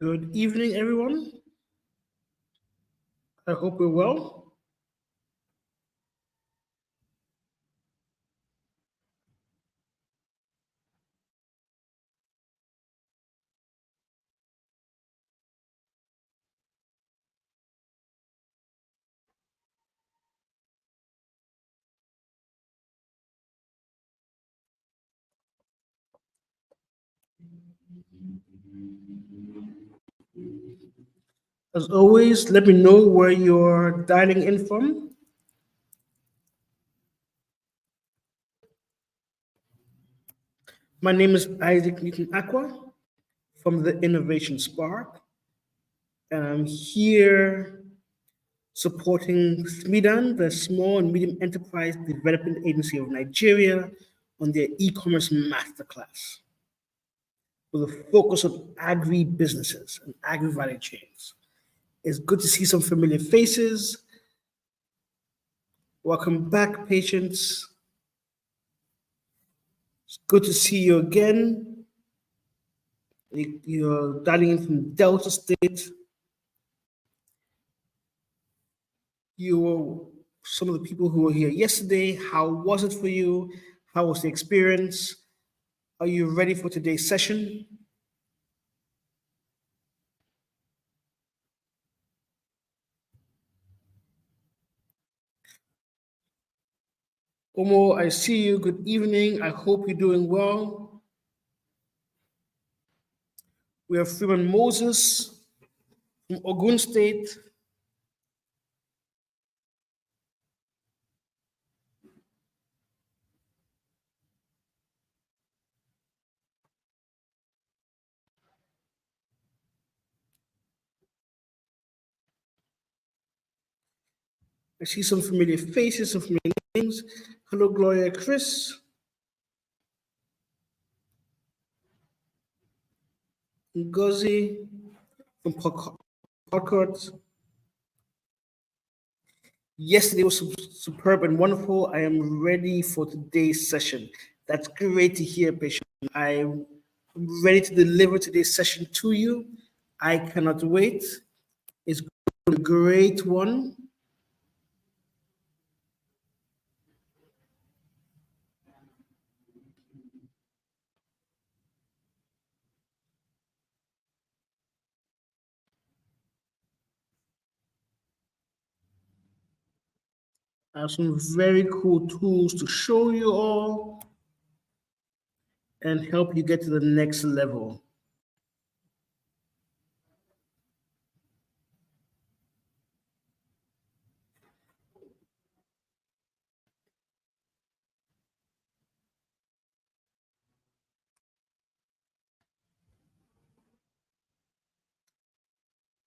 Good evening, everyone. I hope we're well. As always, let me know where you're dialing in from. My name is Isaac Newton Aqua from the Innovation Spark, and I'm here supporting SMEDAN, the Small and Medium Enterprise Development Agency of Nigeria, on their e-commerce masterclass with a focus on agri-businesses and agri-value chains. It's good to see some familiar faces. Welcome back, patients. It's good to see you again. You're dialing in from Delta State. You were some of the people who were here yesterday. How was it for you? How was the experience? Are you ready for today's session? Omo, I see you. Good evening. I hope you're doing well. We have Freeman Moses from Ogun State. I see some familiar faces, some familiar names. Hello, Gloria Chris. Ngozi from Podcourt. Yesterday was superb and wonderful. I am ready for today's session. That's great to hear, patient. I'm ready to deliver today's session to you. I cannot wait. It's a great one. I have some very cool tools to show you all and help you get to the next level.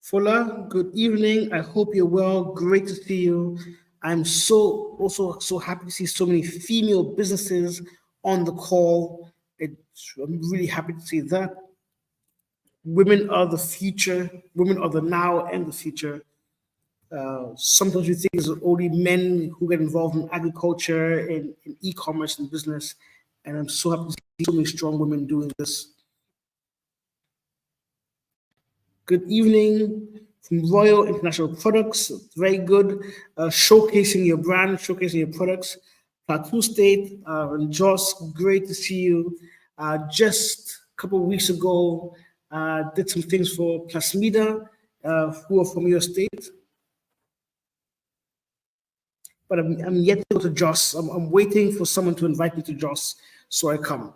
Fola, good evening. I hope you're well. Great to see you. I'm so happy to see so many female businesses on the call. I'm really happy to see that. Women are the future. Women are the now and the future. Sometimes we think it's only men who get involved in agriculture, in e-commerce and business. And I'm so happy to see so many strong women doing this. Good evening from Royal International Products. Very good. Showcasing your brand, showcasing your products. Plateau State and Joss, great to see you. Just a couple of weeks ago, did some things for Plasmida, who are from your state. But I'm yet to go to Joss. I'm waiting for someone to invite me to Joss, so I come.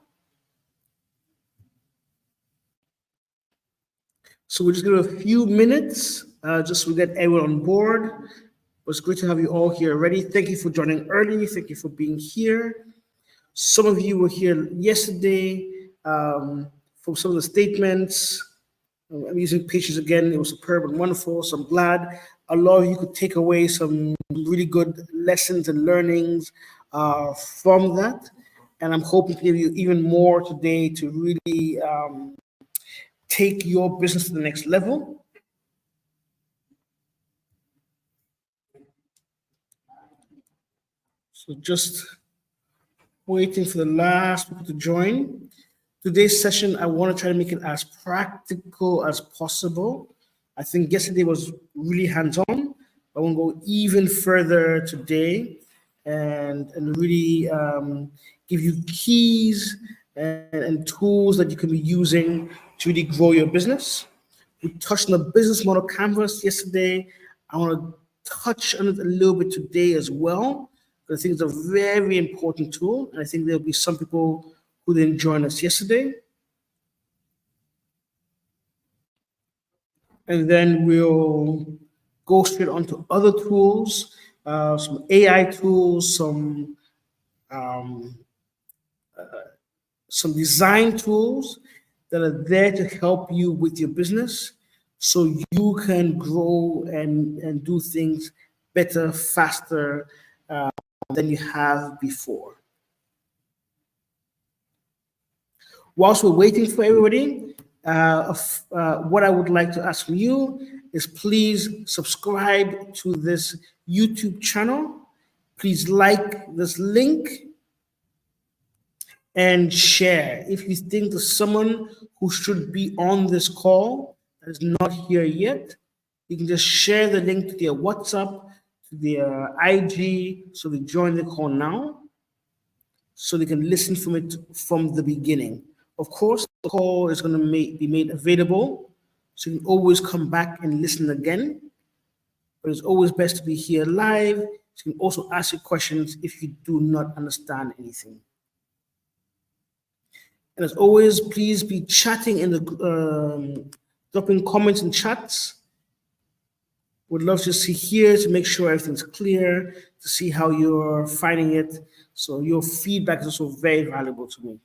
So we'll just give it a few minutes, just to get everyone on board. It was great to have you all here already. Thank you for joining early. Thank you for being here. Some of you were here yesterday for some of the statements. I'm using pages again. It was superb and wonderful. So I'm glad a lot of you could take away some really good lessons and learnings from that. And I'm hoping to give you even more today to really take your business to the next level. So just waiting for the last people to join. Today's session, I want to try to make it as practical as possible. I think yesterday was really hands-on. I want to go even further today and really give you keys and tools that you can be using to really grow your business. We touched on the business model canvas yesterday. I want to touch on it a little bit today as well, because I think it's a very important tool, and I think there'll be some people who didn't join us yesterday. And then we'll go straight on to other tools, some AI tools, um, some design tools that are there to help you with your business so you can grow and do things better, faster than you have before. Whilst we're waiting for everybody, what I would like to ask from you is please subscribe to this YouTube channel. Please like this link and share. If you think there's someone who should be on this call that is not here yet, you can just share the link to their WhatsApp, to their IG, so they join the call now, so they can listen from it from the beginning. Of course, the call is going to be made available, so you can always come back and listen again. But it's always best to be here live, so you can also ask your questions if you do not understand anything. And as always, please be chatting in the dropping comments and chats. Would love to see here to make sure everything's clear, to see how you're finding it. So your feedback is also very valuable to me.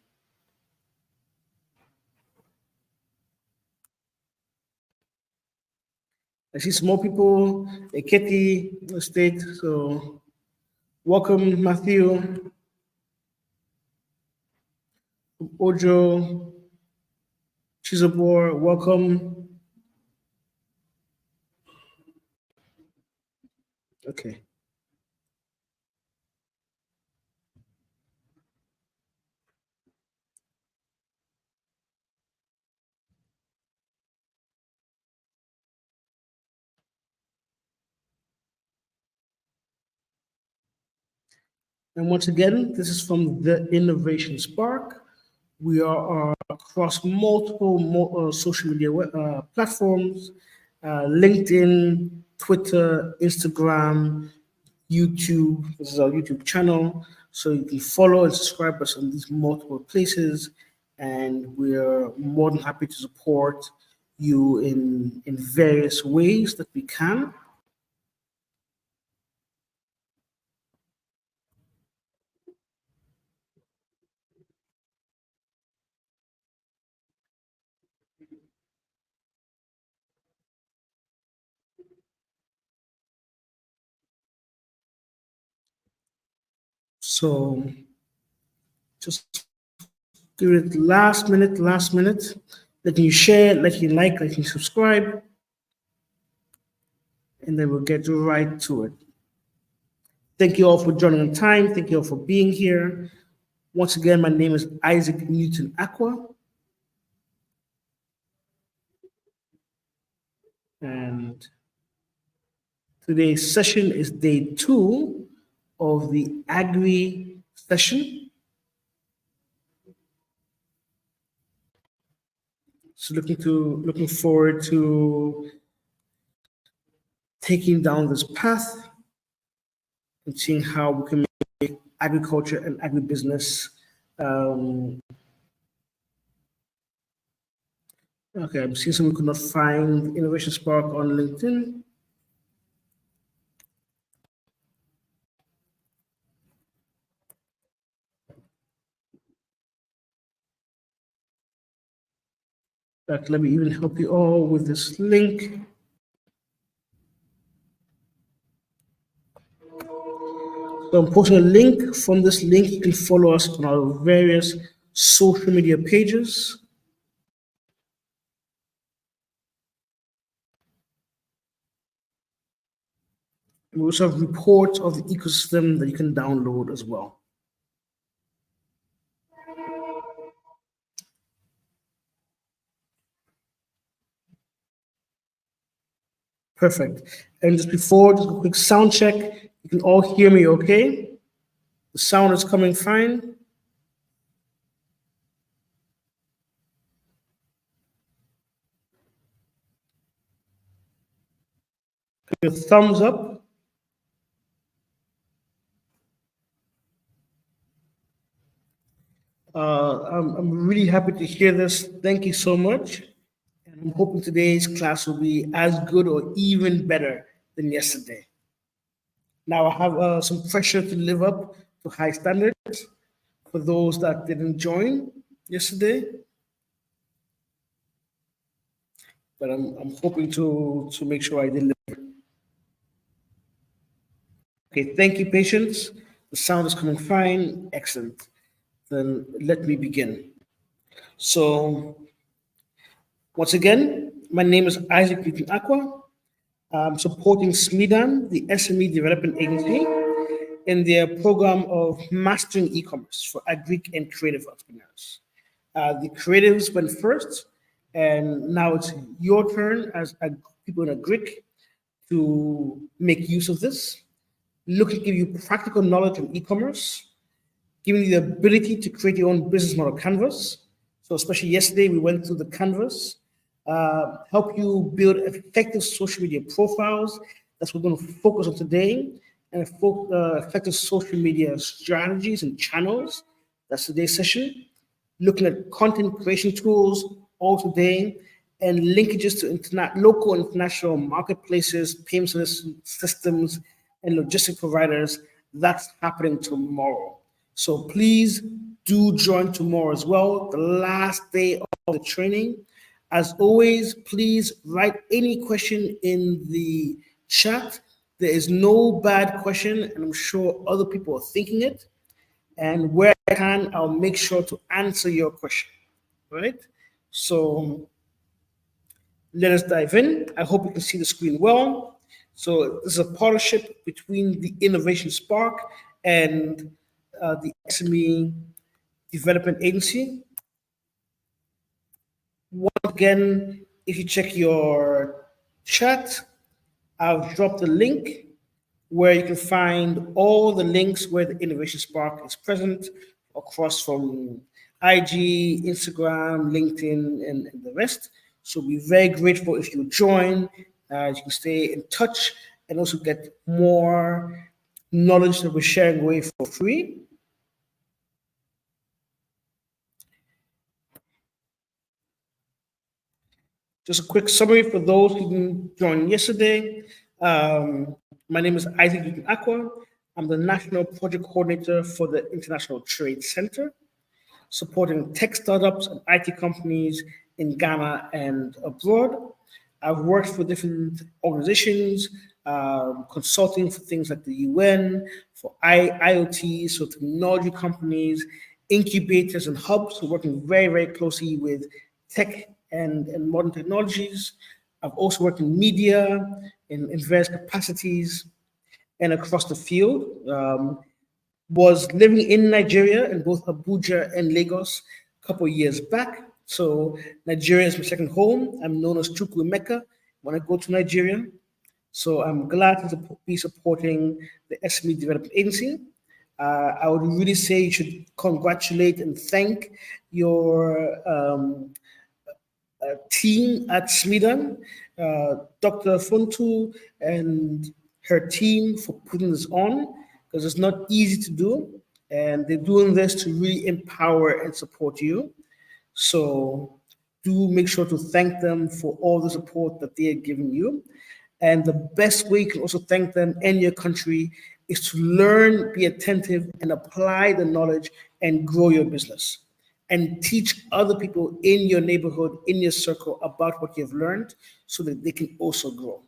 I see some more people, Eketi State. So welcome, Matthew, Ojo, Chizabor, welcome. Okay. And once again, this is from the Innovation Spark. We are across multiple social media platforms, LinkedIn, Twitter, Instagram, YouTube. This is our YouTube channel. So you can follow and subscribe us on these multiple places. And we're more than happy to support you in various ways that we can. So just give it last minute. Let you share, let you like, let you subscribe, and then we'll get right to it. Thank you all for joining on time. Thank you all for being here. Once again, my name is Isaac Newton Aqua. And today's session is day 2 of the Agri session. So looking forward to taking down this path and seeing how we can make agriculture and agribusiness. Okay, I'm seeing someone could not find Innovation Spark on LinkedIn. But let me even help you all with this link. So I'm posting a link. From this link, you can follow us on our various social media pages. We also have reports of the ecosystem that you can download as well. Perfect. And just before, just a quick sound check. You can all hear me okay? The sound is coming fine. Give a thumbs up. I'm really happy to hear this. Thank you so much. And I'm hoping today's class will be as good or even better than yesterday. Now I have some pressure to live up to high standards for those that didn't join yesterday, but I'm hoping to make sure I deliver. Okay, thank you, patience. The sound is coming fine. Excellent. Then let me begin. So once again, my name is Isaac Newton Aqua. I'm supporting SMEDAN, the SME Development Agency, in their program of mastering e-commerce for agri and creative entrepreneurs. The creatives went first, and now it's your turn as people in agri to make use of this. Look to give you practical knowledge on e-commerce, giving you the ability to create your own business model canvas. So especially yesterday, we went through the canvas, help you build effective social media profiles. That's what we're going to focus on today, and effective social media strategies and channels. That's today's session. Looking at content creation tools all today, and linkages to local and international marketplaces, payment systems, and logistic providers. That's happening tomorrow. So please do join tomorrow as well, the last day of the training. As always, please write any question in the chat. There is no bad question, and I'm sure other people are thinking it. And where I can, I'll make sure to answer your question. Right? So let us dive in. I hope you can see the screen well. So this is a partnership between the Innovation Spark and the SME Development Agency. Once again, if you check your chat, I've dropped a link where you can find all the links where the Innovation Spark is present across from IG, Instagram, LinkedIn, and the rest. So we're very grateful if you join. You can stay in touch and also get more knowledge that we're sharing away for free. Just a quick summary for those who didn't join yesterday. My name is Isaac Newton Aqua. I'm the National Project Coordinator for the International Trade Center, supporting tech startups and IT companies in Ghana and abroad. I've worked for different organizations, consulting for things like the UN, for IoT, so technology companies, incubators and hubs, so working very, very closely with tech and modern technologies. I've also worked in media in various capacities and across the field. Was living in Nigeria in both Abuja and Lagos a couple of years back. So Nigeria is my second home. I'm known as Chukwu Mecca when I go to Nigeria. So I'm glad to be supporting the SME Development Agency. I would really say you should congratulate and thank your team at SMEDAN, Dr. Funtu and her team for putting this on, because it's not easy to do, and they're doing this to really empower and support you. So do make sure to thank them for all the support that they are giving you. And the best way you can also thank them and your country is to learn, be attentive, and apply the knowledge and grow your business. And teach other people in your neighborhood, in your circle, about what you've learned so that they can also grow.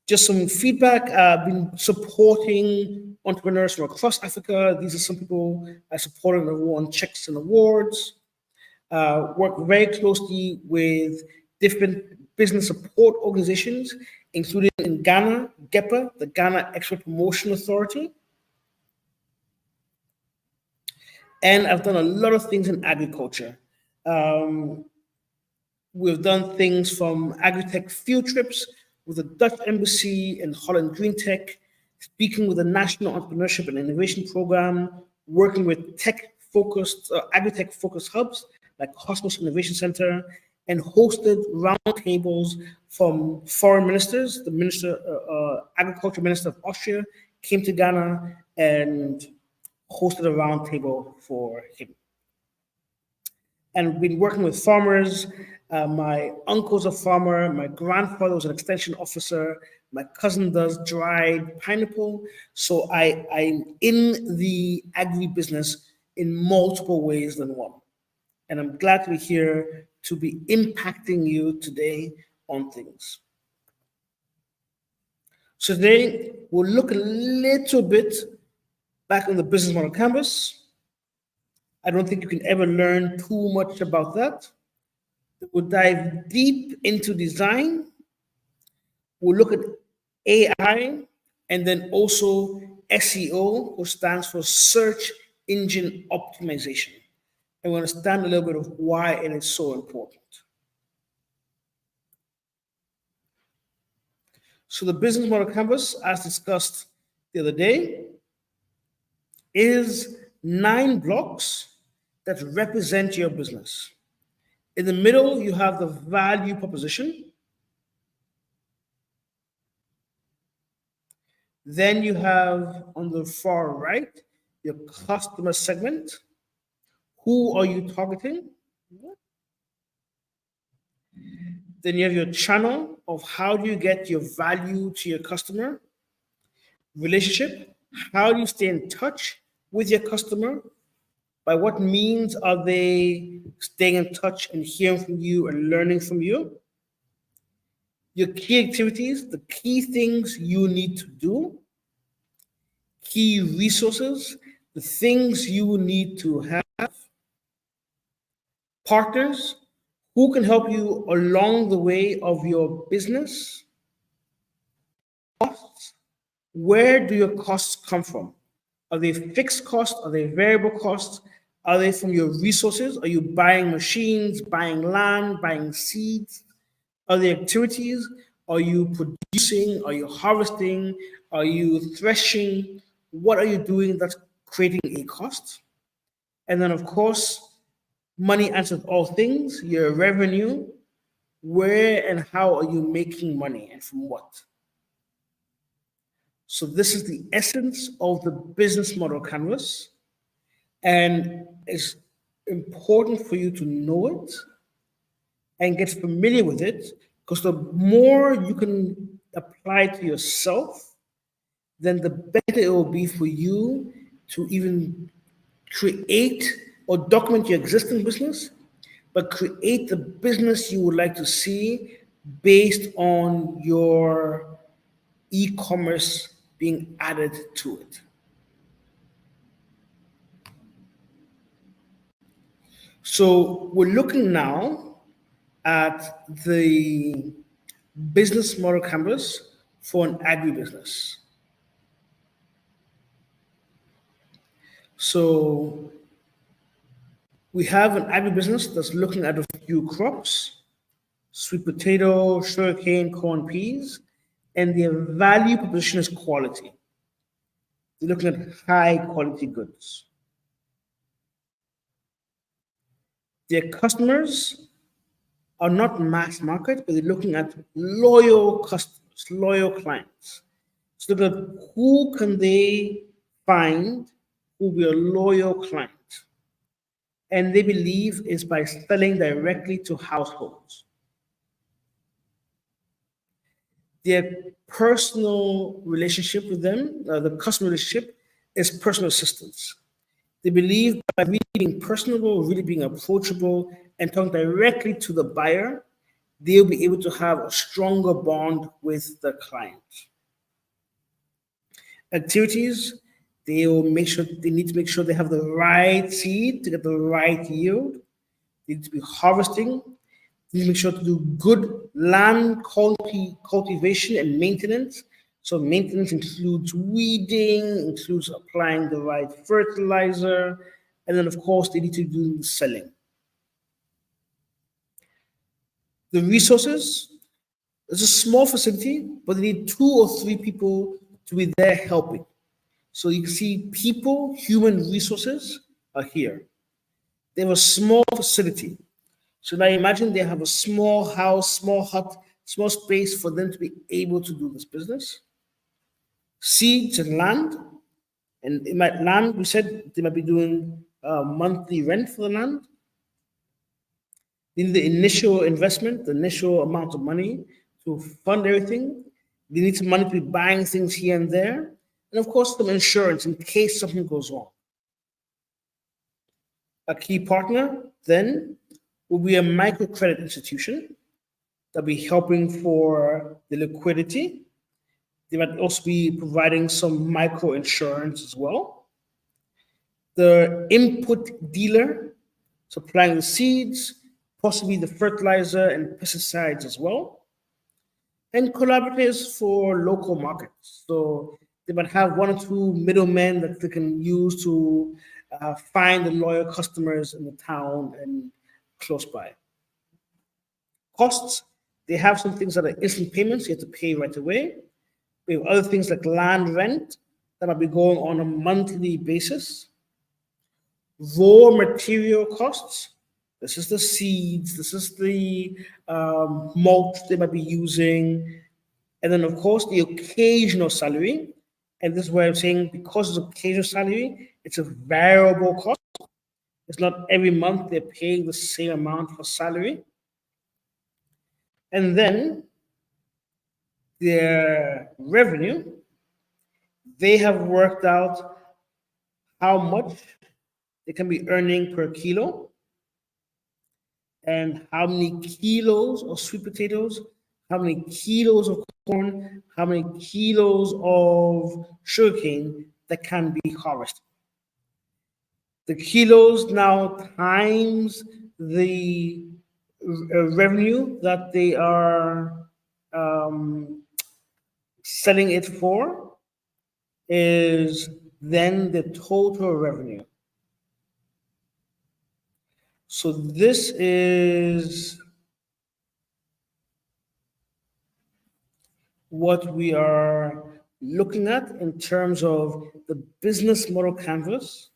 Just some feedback. I've been supporting entrepreneurs from across Africa. These are some people I supported and won checks and awards. Work very closely with different business support organizations, including in Ghana, GEPA, the Ghana Export Promotion Authority. And I've done a lot of things in agriculture. We've done things from agri-tech field trips with the Dutch Embassy and Holland Green Tech, speaking with the National Entrepreneurship and Innovation Program, working with tech-focused, agri-tech-focused hubs like Cosmos Innovation Center, and hosted roundtables from foreign ministers. The Agriculture Minister of Austria came to Ghana and hosted a roundtable for him. And we've been working with farmers. My uncle's a farmer. My grandfather was an extension officer. My cousin does dried pineapple. So I'm in the agribusiness in multiple ways than one. And I'm glad to be here to be impacting you today on things. So today, we'll look a little bit back on the business model canvas. I don't think you can ever learn too much about that. We'll dive deep into design. We'll look at AI, and then also SEO, which stands for Search Engine Optimization. And we'll understand a little bit of why it is so important. So the business model canvas, as discussed the other day, is 9 blocks that represent your business. In the middle, you have the value proposition. Then you have on the far right, your customer segment. Who are you targeting? Then you have your channel of how do you get your value to your customer. Relationship, how do you stay in touch with your customer? By what means are they staying in touch and hearing from you and learning from you? Your key activities, the key things you need to do. Key resources, the things you need to have. Partners, who can help you along the way of your business. Costs, where do your costs come from? Are they fixed costs? Are they variable costs? Are they from your resources? Are you buying machines, buying land, buying seeds? Are they activities? Are you producing? Are you harvesting? Are you threshing? What are you doing that's creating a cost? And then, of course, money answers all things, your revenue. Where and how are you making money and from what? So this is the essence of the business model canvas. And it's important for you to know it and get familiar with it, because the more you can apply to yourself, then the better it will be for you to even create or document your existing business, but create the business you would like to see based on your e-commerce being added to it. So we're looking now at the business model canvas for an agribusiness. So we have an agribusiness that's looking at a few crops: sweet potato, sugarcane, corn, peas, and their value proposition is quality. They're looking at high quality goods. Their customers are not mass market, but they're looking at loyal customers, loyal clients. So look at who can they find who will be a loyal client. And they believe is by selling directly to households. Their personal relationship with them, the customer relationship, is personal assistance. They believe by really being personable, really being approachable, and talking directly to the buyer, they'll be able to have a stronger bond with the client. Activities, they need to make sure they have the right seed to get the right yield. They need to be harvesting. They need to make sure to do good land cultivation and maintenance. So maintenance includes weeding, includes applying the right fertilizer, and then of course they need to do selling. The resources, it's a small facility, but they need 2 or 3 people to be there helping. So you can see people, human resources are here. They have a small facility. So now imagine they have a small house, small hut, small space for them to be able to do this business. Seeds and land, and it might land, we said they might be doing monthly rent for the land. They need the initial investment, the initial amount of money to fund everything. They need some money to be buying things here and there. And of course, some insurance in case something goes wrong. A key partner then will be a microcredit institution that'll be helping for the liquidity. They might also be providing some micro insurance as well. The input dealer supplying the seeds, possibly the fertilizer and pesticides as well. And collaborators for local markets. So they might have 1 or 2 middlemen that they can use to find the loyal customers in the town and close by. Costs, they have some things that are instant payments, you have to pay right away. We have other things like land rent that might be going on a monthly basis. Raw material costs, this is the seeds, this is the mulch they might be using. And then, of course, the occasional salary. And this is where I'm saying because it's occasional salary, it's a variable cost. It's not every month they're paying the same amount for salary. And then their revenue, they have worked out how much they can be earning per kilo and how many kilos of sweet potatoes, how many kilos of corn, how many kilos of sugarcane that can be harvested. The kilos now times the revenue that they are selling it for is then the total revenue. So this is what we are looking at in terms of the business model canvas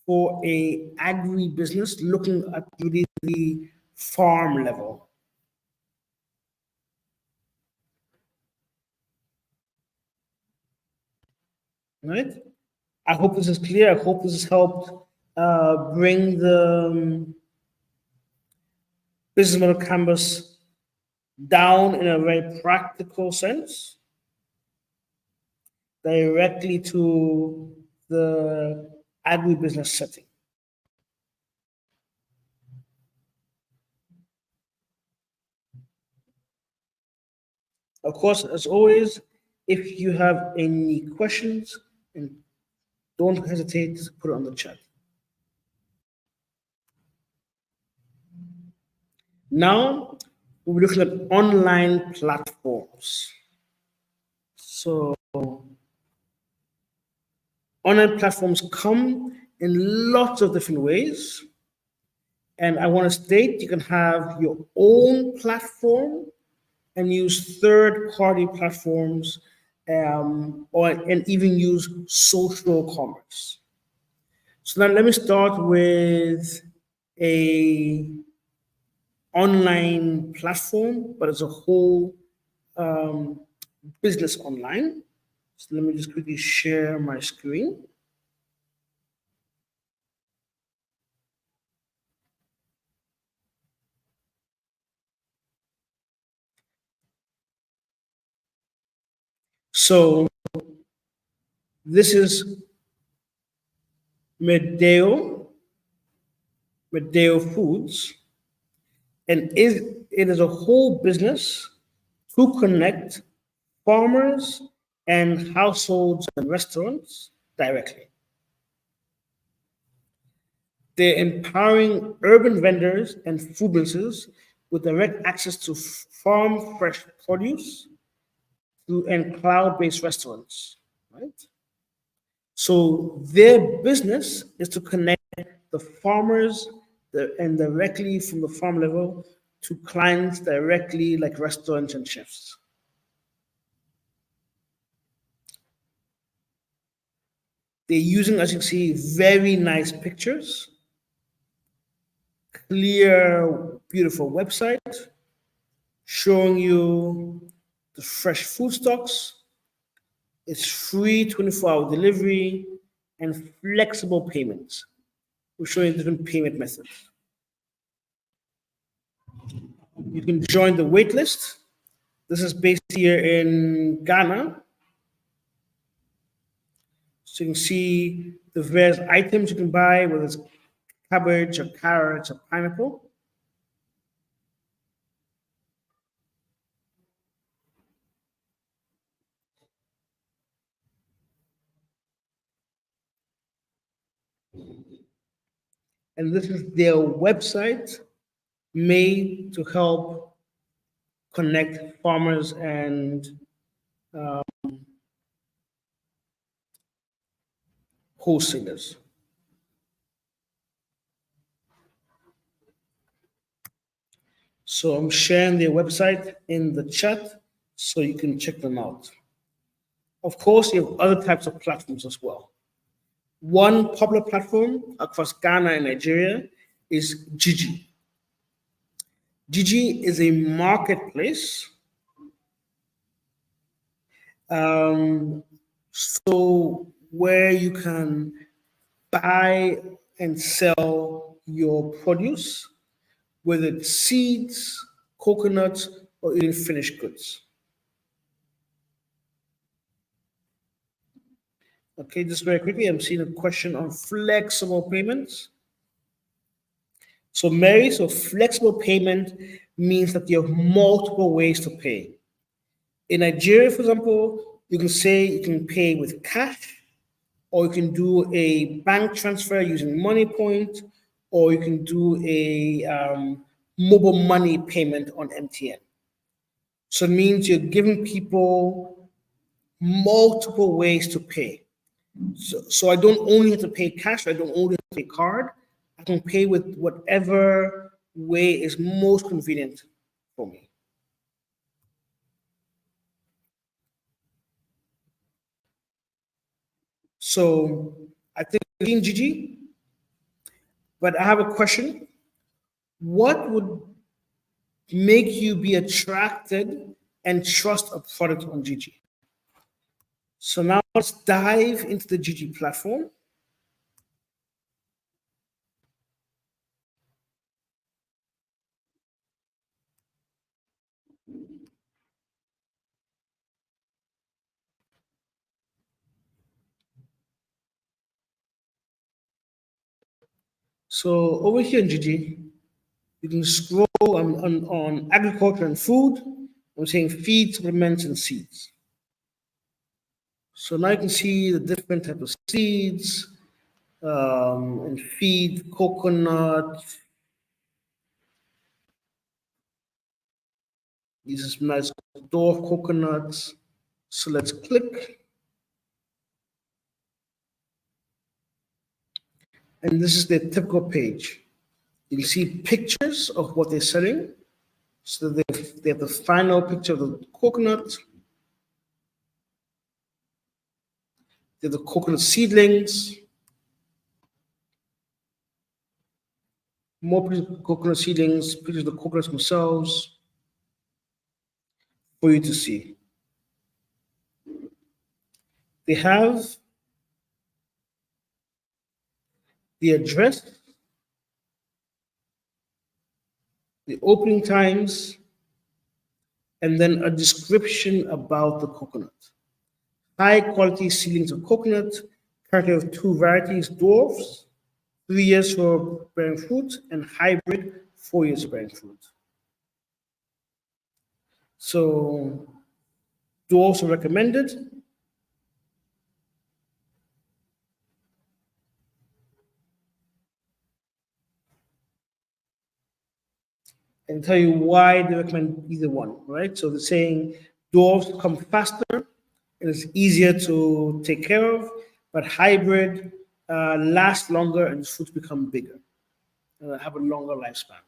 for a agri-business, looking at really the farm level. Right? I hope this is clear. I hope this has helped bring the business model canvas down in a very practical sense, directly to the agribusiness setting. Of course, as always, if you have any questions, and don't hesitate to put it on the chat. Now, we'll be looking at online platforms. So, online platforms come in lots of different ways. And I want to state you can have your own platform and use third-party platforms and even use social commerce. So now let me start with a online platform, but as a whole business online. So let me just quickly share my screen. So this is Medeo Foods, and it is a whole business to connect farmers and households and restaurants directly. They're empowering urban vendors and food businesses with direct access to farm fresh produce and cloud-based restaurants, right? So their business is to connect the farmers and directly from the farm level to clients directly, like restaurants and chefs. They're using, as you can see, very nice pictures, clear, beautiful website, showing you the fresh food stocks. It's free 24-hour delivery and flexible payments. We're showing different payment methods. You can join the wait list. This is based here in Ghana. So you can see the various items you can buy, whether it's cabbage or carrots or pineapple. And this is their website made to help connect farmers and wholesalers. So I'm sharing their website in the chat so you can check them out. Of course, you have other types of platforms as well. One popular platform across Ghana and Nigeria is Gigi. Gigi is a marketplace. So where you can buy and sell your produce, whether it's seeds, coconuts, or even finished goods. Okay, just very quickly, I'm seeing a question on flexible payments. So Mary, so flexible payment means that you have multiple ways to pay. In Nigeria, for example, you can say you can pay with cash, or you can do a bank transfer using MoneyPoint, or you can do a mobile money payment on MTN. So it means you're giving people multiple ways to pay. So I don't only have to pay cash, I don't only have to pay card, I can pay with whatever way is most convenient for me. So I think in Gigi, but I have a question. What would make you be attracted and trust a product on Gigi? So now let's dive into the Gigi platform. So over here in Gigi, you can scroll on agriculture and food. I'm saying feed, supplements, and seeds. So now you can see the different types of seeds and feed, coconut. These are some nice dwarf coconuts. So let's click. And this is the typical page. You can see pictures of what they're selling. So they have the final picture of the coconut. They have the coconut seedlings. More pictures of coconut seedlings, pictures of the coconuts themselves for you to see. They have the address, the opening times, and then a description about the coconut. High quality seedlings of coconut, currently of two varieties, dwarfs, 3 years for bearing fruit, and hybrid, 4 years bearing fruit. So dwarfs are recommended. And tell you why they recommend either one, right? So they're saying dwarfs come faster and it's easier to take care of, but hybrid lasts longer and the fruits become bigger and have a longer lifespan.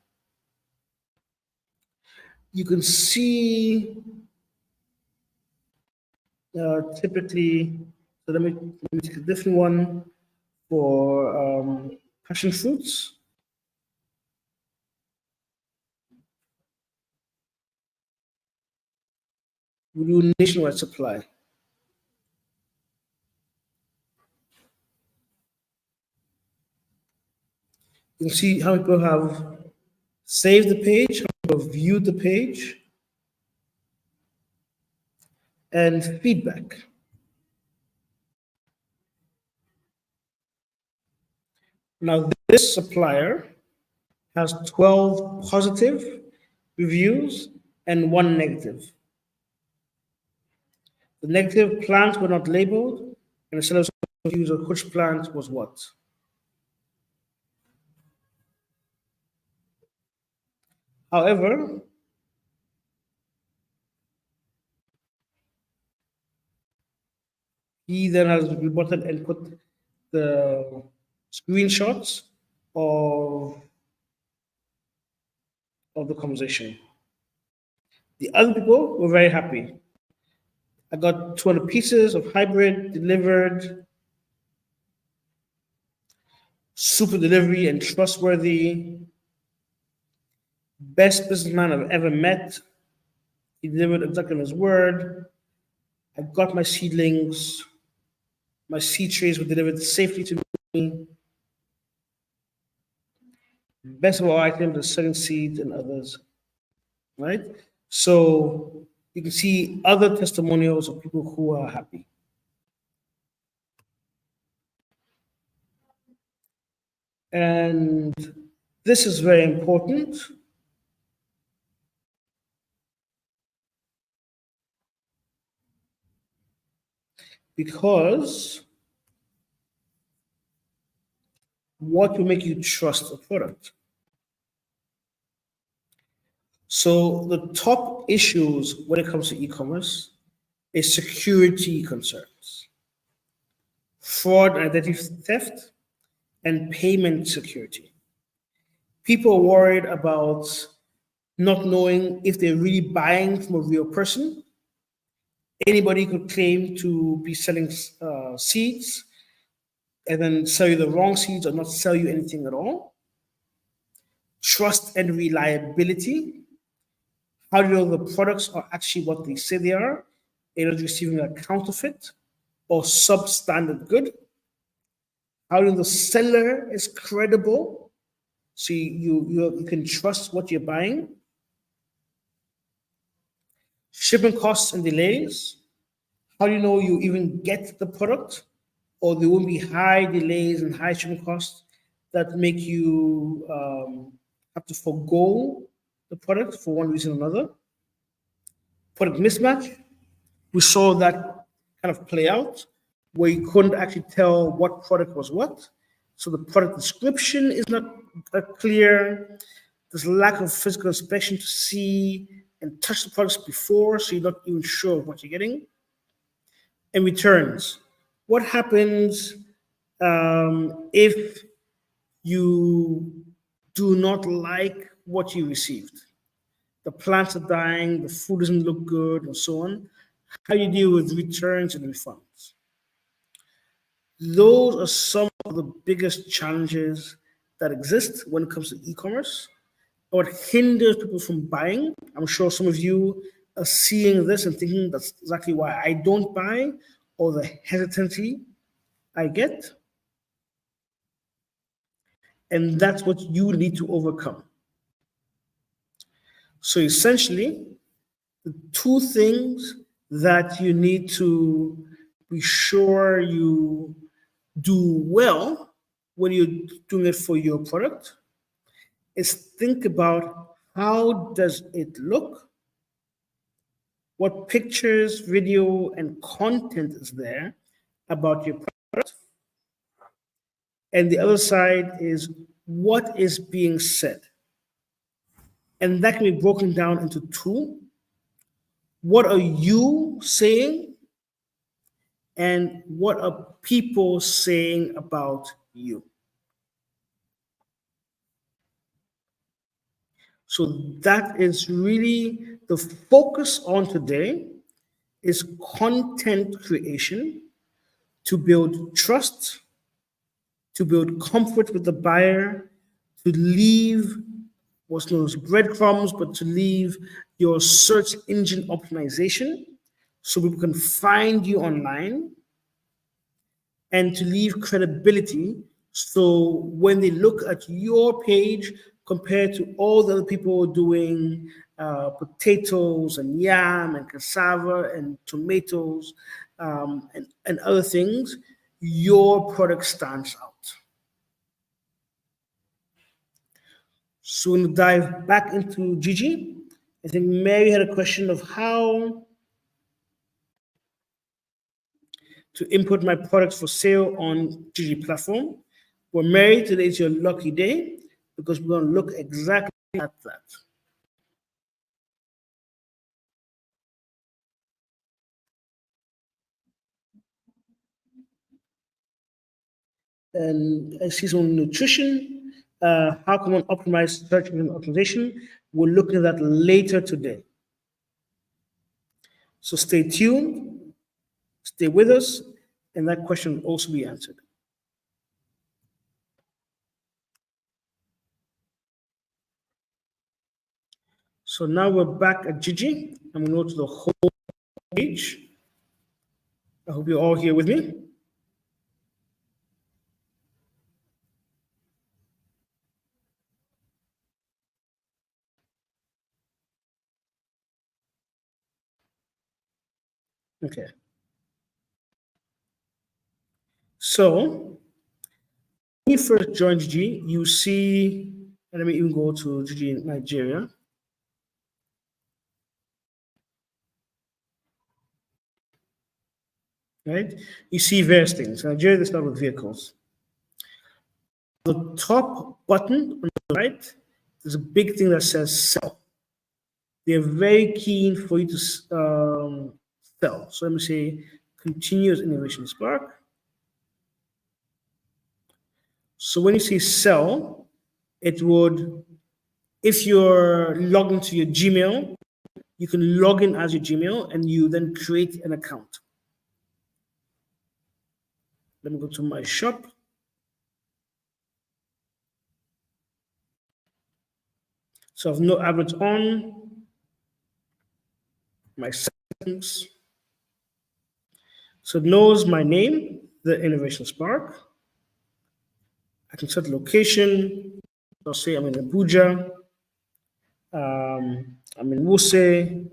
You can see typically, so let me take a different one for passion fruits. We do nationwide supply. You can see how many people have saved the page, how many people have viewed the page, and feedback. Now, this supplier has 12 positive reviews and 1 negative. The negative plants were not labeled, and the sellers confused on which plant was what. However, he then has reported and put the screenshots of, of the conversation. The other people were very happy. I got 200 pieces of hybrid delivered, super delivery and trustworthy, best businessman I've ever met. He delivered exactly on his word. I got my seedlings. My seed trays were delivered safely to me. Best of all items are selling seeds and others, right? So you can see other testimonials of people who are happy. And this is very important because what will make you trust a product? So the top issues when it comes to e-commerce is security concerns, fraud and identity theft, and payment security. People are worried about not knowing if they're really buying from a real person. Anybody could claim to be selling seeds and then sell you the wrong seeds or not sell you anything at all. Trust and reliability. How do you know the products are actually what they say they are? It is receiving a counterfeit or substandard good. How do you know the seller is credible? So you can trust what you're buying. Shipping costs and delays. How do you know you even get the product? Or there won't be high delays and high shipping costs that make you have to forego the product for one reason or another. Product mismatch. We saw that kind of play out where you couldn't actually tell what product was what. So the product description is not clear. There's a lack of physical inspection to see and touch the products before, so you're not even sure of what you're getting. And returns. What happens if you do not like what you received? The plants are dying, the food doesn't look good, and so on. How do you deal with returns and refunds? Those are some of the biggest challenges that exist when it comes to e-commerce. What hinders people from buying? I'm sure some of you are seeing this and thinking that's exactly why I don't buy, or the hesitancy I get. And that's what you need to overcome. So essentially, the 2 things that you need to be sure you do well when you're doing it for your product is think about how does it look, what pictures, video, and content is there about your product, and the other side is what is being said. And that can be broken down into 2. What are you saying? And what are people saying about you? So that is really the focus on today is content creation to build trust, to build comfort with the buyer, to leave what's known as breadcrumbs, but to leave your search engine optimization so people can find you online, and to leave credibility so when they look at your page compared to all the other people doing potatoes and yam and cassava and tomatoes and other things, your product stands out. So we're going to dive back into Gigi. I think Mary had a question of how to input my products for sale on Gigi platform. Well, Mary, today is your lucky day because we're going to look exactly at that. And I see some nutrition. How can one optimize search engine optimization? We'll look at that later today. So stay tuned, stay with us, and that question will also be answered. So now we're back at Gigi. I'm going to go to the whole page. I hope you're all here with me. Okay. So when you first join Gigi, you see, and let me even go to Gigi in Nigeria. Right? You see various things. In Nigeria, they start with vehicles. The top button on the right, there's a big thing that says sell. They're very keen for you to sell. So let me say continuous innovation spark. So when you say sell, it would, if you're logged into your Gmail, you can log in as your Gmail and you then create an account. Let me go to my shop. So I have no average on my settings. So it knows my name, the Innovation Spark. I can set location. I'll say I'm in Abuja. I'm in Wuse.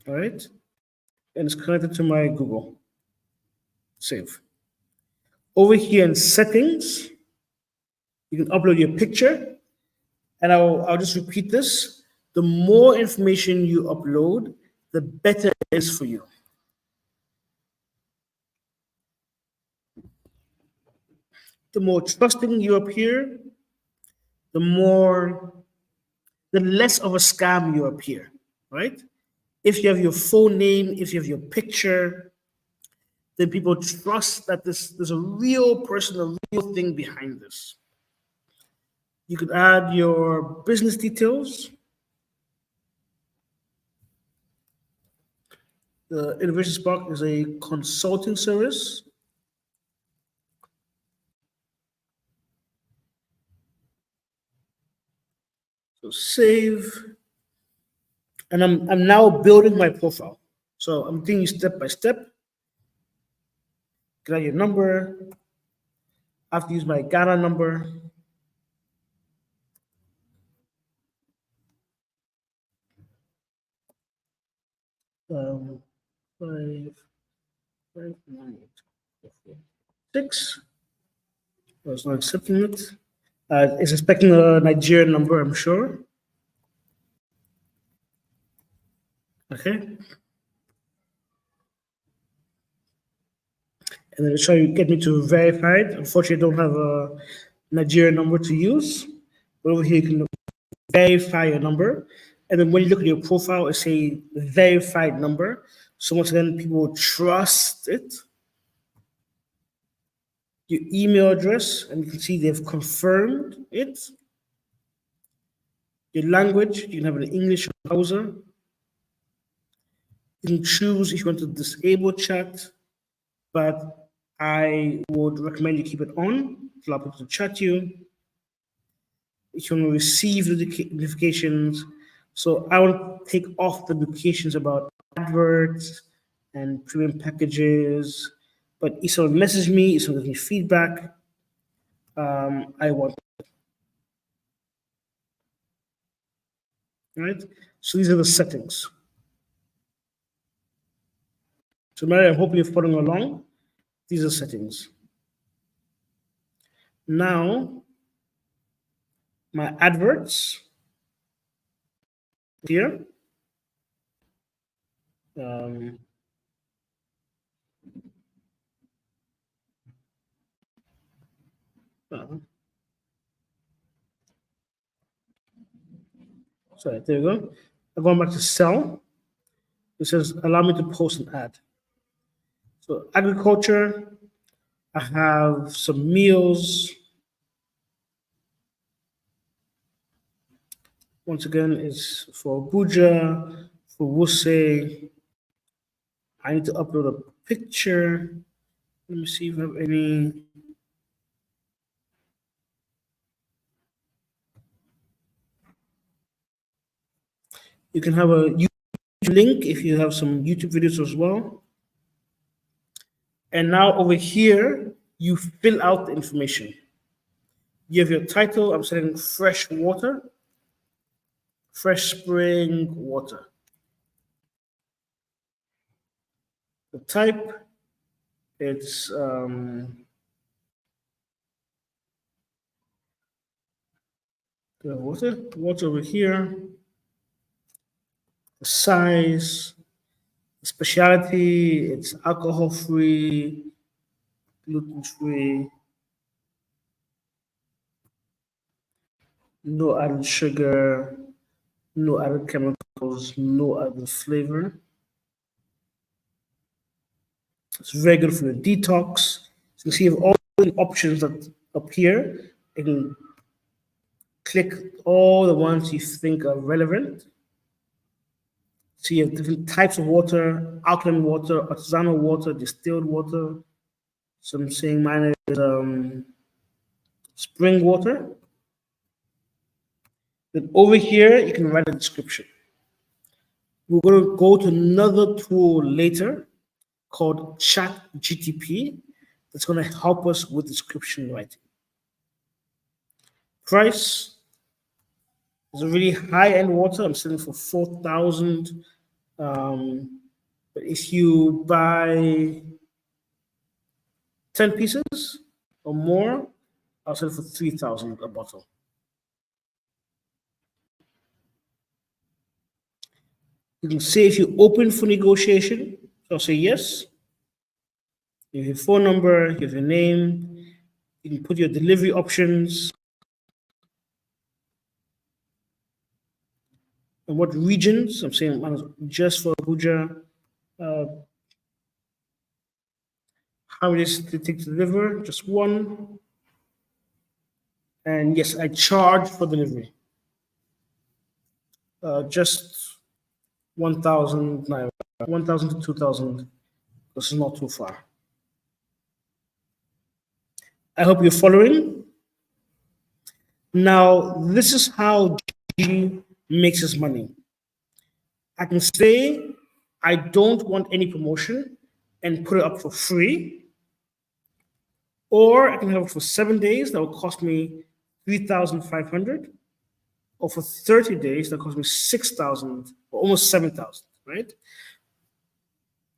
All right. And it's connected to my Google. Save. Over here in settings, you can upload your picture. And I'll just repeat this. The more information you upload, the better it is for you. The more trusting you appear, the less of a scam you appear, right? If you have your full name, if you have your picture, then people trust that there's a real person, a real thing behind this. You could add your business details. The Innovation Spark is a consulting service. So save. And I'm now building my profile. So I'm taking you step by step. Get out your number. I have to use my Ghana number. Five, 9, 8, 4, 6. I was not accepting it. It's expecting a Nigerian number, I'm sure. Okay. And then it's trying to get me to verified. Unfortunately, I don't have a Nigerian number to use. But over here, you can verify your number. And then when you look at your profile, it's a verified number. So once again, people will trust it. Your email address, and you can see they've confirmed it. Your language, you can have an English browser. You can choose if you want to disable chat, but I would recommend you keep it on to allow people to chat you. If you want to receive notifications, so I will take off the notifications about adverts and premium packages. But if someone messages me, if someone gives me feedback, I want. Right? So these are the settings. So Mary, I hope you're following along. These are settings. Now, my adverts here. Um, sorry, there we go. I'm going back to sell. It says, allow me to post an ad. So agriculture, I have some meals. Once again, it's for Abuja, for Wuse. I need to upload a picture. Let me see if I have any. You can have a YouTube link if you have some YouTube videos as well. And now over here, you fill out the information. You have your title. I'm saying fresh water, fresh spring water. The type, it's the water over here. The size, the specialty, it's alcohol free, gluten free, no added sugar, no added chemicals, no added flavor. It's very good for the detox. So you see all the options that appear. You can click all the ones you think are relevant. So you have different types of water: alkaline water, artisanal water, distilled water. So I'm saying mine is spring water. Then over here, you can write a description. We're going to go to another tool later called ChatGTP that's going to help us with description writing. Price is a really high-end water. I'm selling for 4,000. But if you buy 10 pieces or more, I'll sell for 3,000 a bottle. You can say if you open for negotiation, so I'll say yes. You have your phone number, you have your name, you can put your delivery options, and what regions. I'm saying just for Abuja. How many days it take to deliver? Just one. And yes, I charge for delivery. Just 1,000 naira, 1,000 to 2,000. This is not too far. I hope you're following. Now, this is how G makes its money. I can say I don't want any promotion and put it up for free, or I can have it for 7 days that will cost me 3,500, or for 30 days that cost me 6,000 or almost 7,000, right?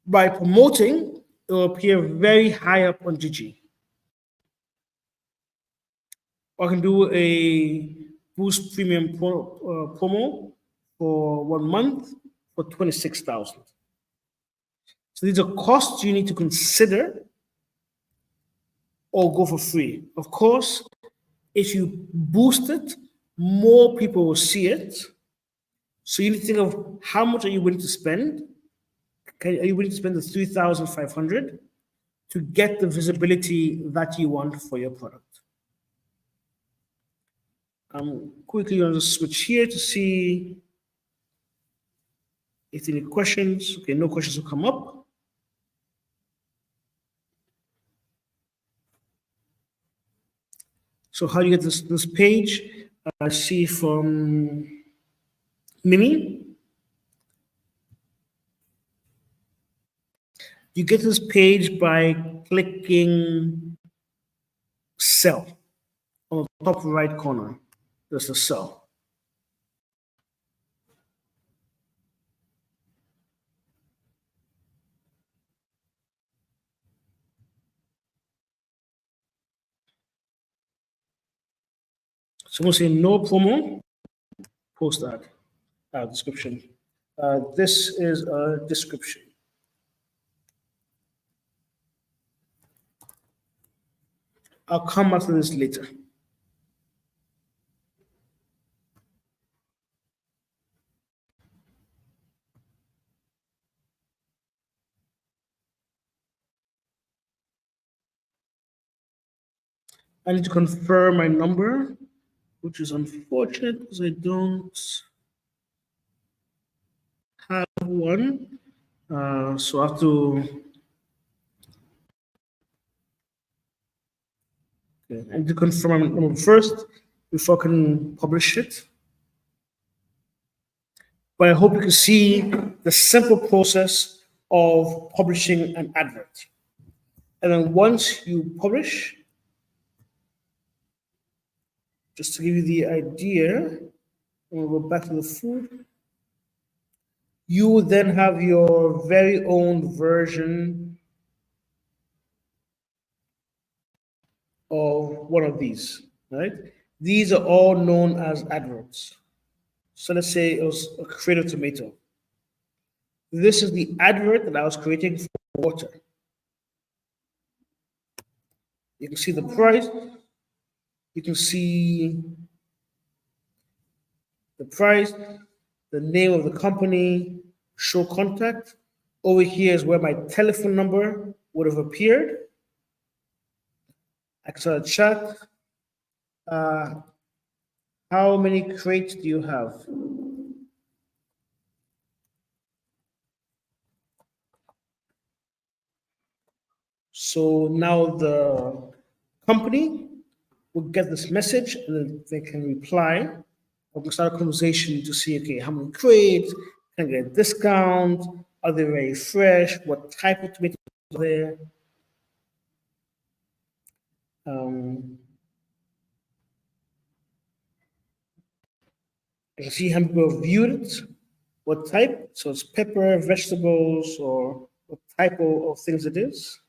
By promoting, it will appear very high up on GG. Or I can do a Boost Premium promo for 1 month for 26,000. So these are costs you need to consider or go for free. Of course, if you boost it, more people will see it. So you need to think of how much are you willing to spend? Are you willing to spend the 3,500 to get the visibility that you want for your product? I'm quickly going to switch here to see if any questions. Okay, no questions will come up. So how do you get this page? I see from Mimi. You get this page by clicking Sell on the top right corner. There's a Sell. Someone say no promo. Post that description. This is a description. I'll come back to this later. I need to confirm my number, which is unfortunate because I don't have one. So I have to. Okay, I need to confirm my number first before I can publish it. But I hope you can see the simple process of publishing an advert. And then once you publish, just to give you the idea, we'll go back to the food. You will then have your very own version of one of these, right? These are all known as adverts. So let's say it was a creative tomato. This is the advert that I was creating for water. You can see the price. You can see the price, the name of the company, show contact. Over here is where my telephone number would have appeared. I can start a chat. How many crates do you have? So now the company will get this message and then they can reply. I can start a conversation to see, okay, how many crates, can I get a discount? Are they very fresh? What type of tomatoes are there? I can see how many people have viewed it, what type. So it's pepper, vegetables, or what type of things it is.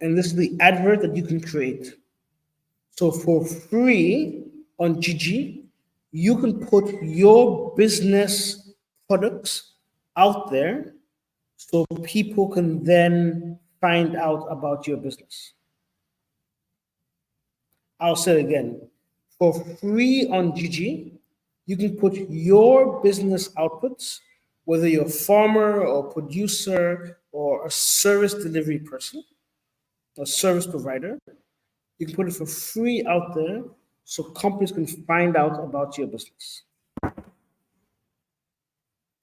And this is the advert that you can create. So for free on Gigi, you can put your business products out there so people can then find out about your business. I'll say it again. For free on Gigi, you can put your business outputs, whether you're a farmer or producer or a service delivery person, a service provider, you can put it for free out there so companies can find out about your business.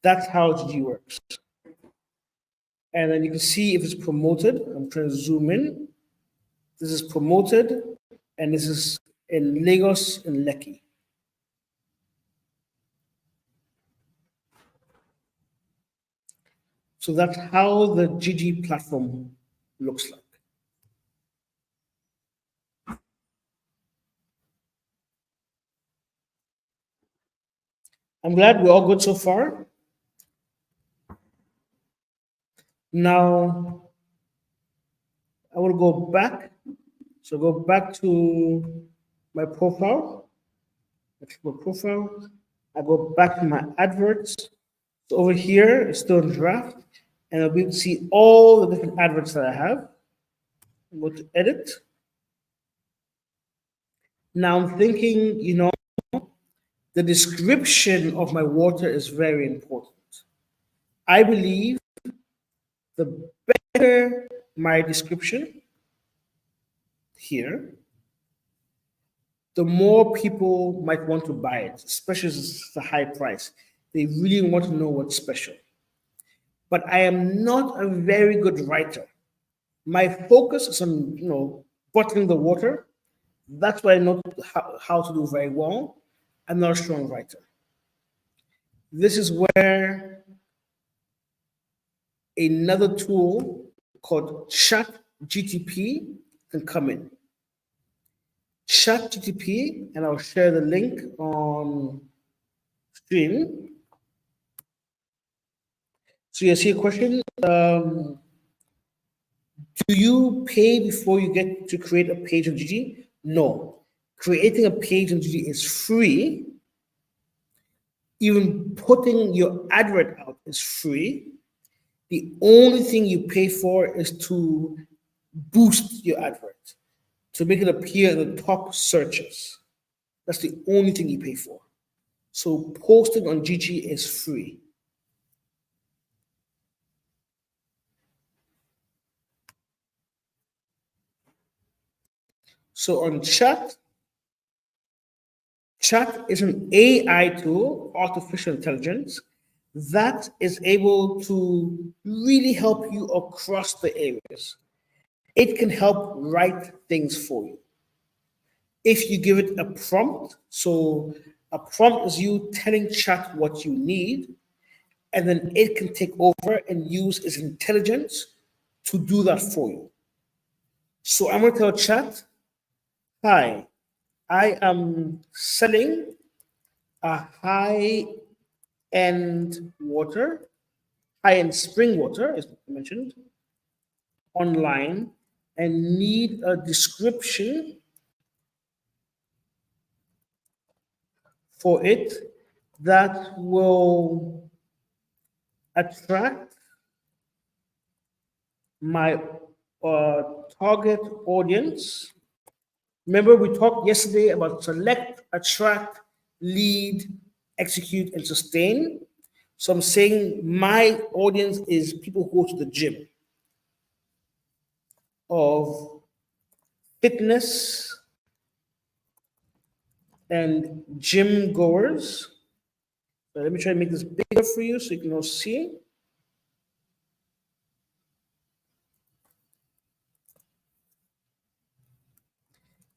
That's how Gigi works. And then you can see if it's promoted. I'm trying to zoom in. This is promoted, and this is in Lagos and Lekki. So that's how the Gigi platform looks like. I'm glad we're all good so far. Now, I will go back. So go back to my profile. My profile. I go back to my adverts. So over here, it's still in draft, and I'll be able to see all the different adverts that I have. Go to edit. Now I'm thinking, the description of my water is very important. I believe the better my description here, the more people might want to buy it, especially if it's the high price. They really want to know what's special. But I am not a very good writer. My focus is on, bottling the water. That's what I know how to do very well. I'm not a strong writer. This is where another tool called Chat GTP can come in. Chat GTP, and I'll share the link on stream. So you see a question. Do you pay before you get to create a page on Gigi? No. Creating a page on Gigi is free. Even putting your advert out is free. The only thing you pay for is to boost your advert, to make it appear in the top searches. That's the only thing you pay for. So posting on Gigi is free. So on Chat is an AI tool, artificial intelligence, that is able to really help you across the areas. It can help write things for you. If you give it a prompt, so a prompt is you telling Chat what you need, and then it can take over and use its intelligence to do that for you. So I'm going to tell Chat, hi, I am selling a high-end water, high-end spring water, as mentioned, online, and need a description for it that will attract my target audience. Remember, we talked yesterday about select, attract, lead, execute, and sustain. So I'm saying my audience is people who go to the gym, of fitness and gym goers. So let me try to make this bigger for you so you can all see.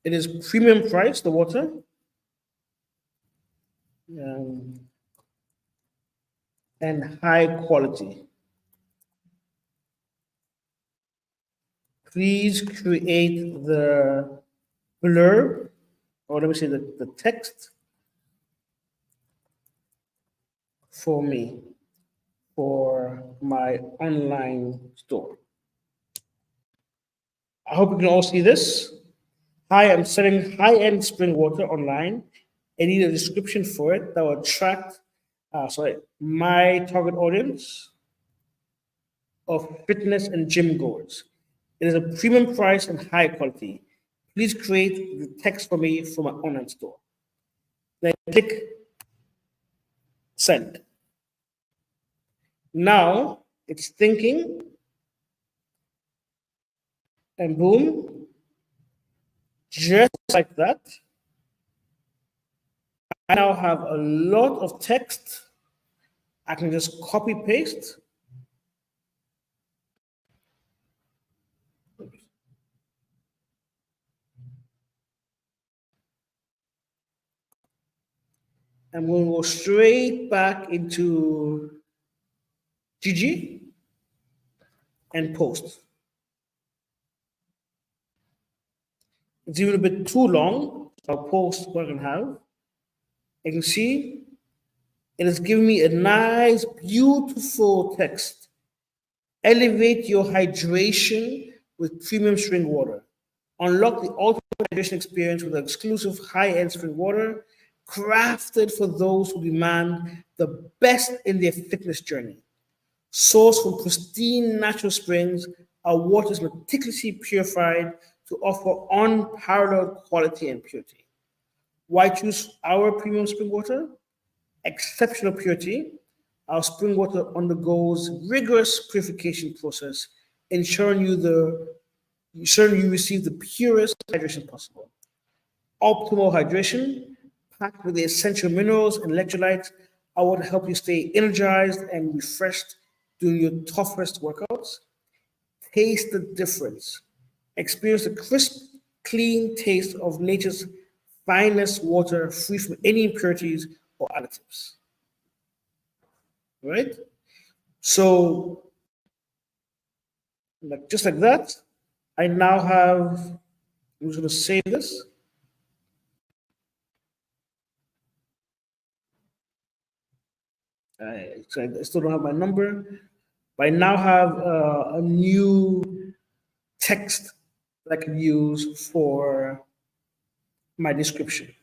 It is premium price, the water. And high quality. Please create the blurb, or let me say the text for me for my online store. I hope you can all see this. Hi, I'm selling high-end spring water online. I need a description for it that will attract my target audience of fitness and gym goers. It is a premium price and high quality. Please create the text for me for my online store. Then click send. Now it's thinking, and boom, just like that. I now have a lot of text. I can just copy paste. And we'll go straight back into Gigi and post. It's even a bit too long. I'll post what I can have. You can see it is giving me a nice, beautiful text. Elevate your hydration with premium spring water. Unlock the ultimate hydration experience with exclusive high-end spring water, crafted for those who demand the best in their fitness journey. Sourced from pristine natural springs, our water is meticulously purified to offer unparalleled quality and purity. Why choose our premium spring water? Exceptional purity. Our spring water undergoes rigorous purification process, ensuring you receive the purest hydration possible. optimal hydration, packed with the essential minerals and electrolytes. I want to help you stay energized and refreshed during your toughest workouts. Taste the difference. Experience the crisp, clean taste of nature's finest water, free from any impurities or additives. Right? So, like just like that, I now have. I'm just going to save this. So I still don't have my number, but I now have a new text that I can use for my description.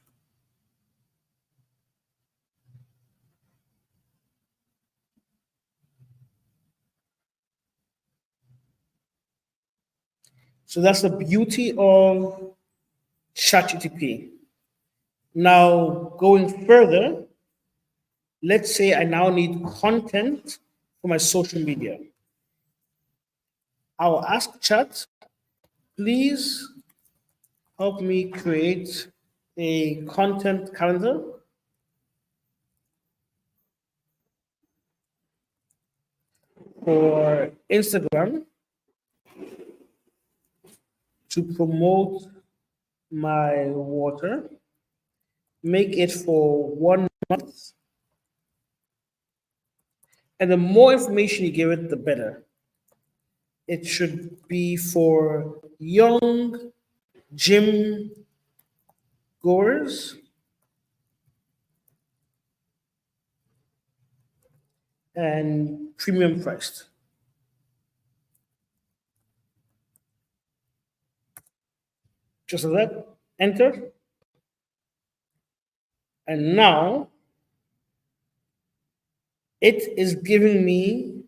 So that's the beauty of ChatGTP. Now, going further, let's say I now need content for my social media. I'll ask Chat, please help me create a content calendar for Instagram to promote my water. Make it for 1 month. And the more information you give it, the better. It should be for young gym goers and premium priced. Just like that, enter. And now it is giving me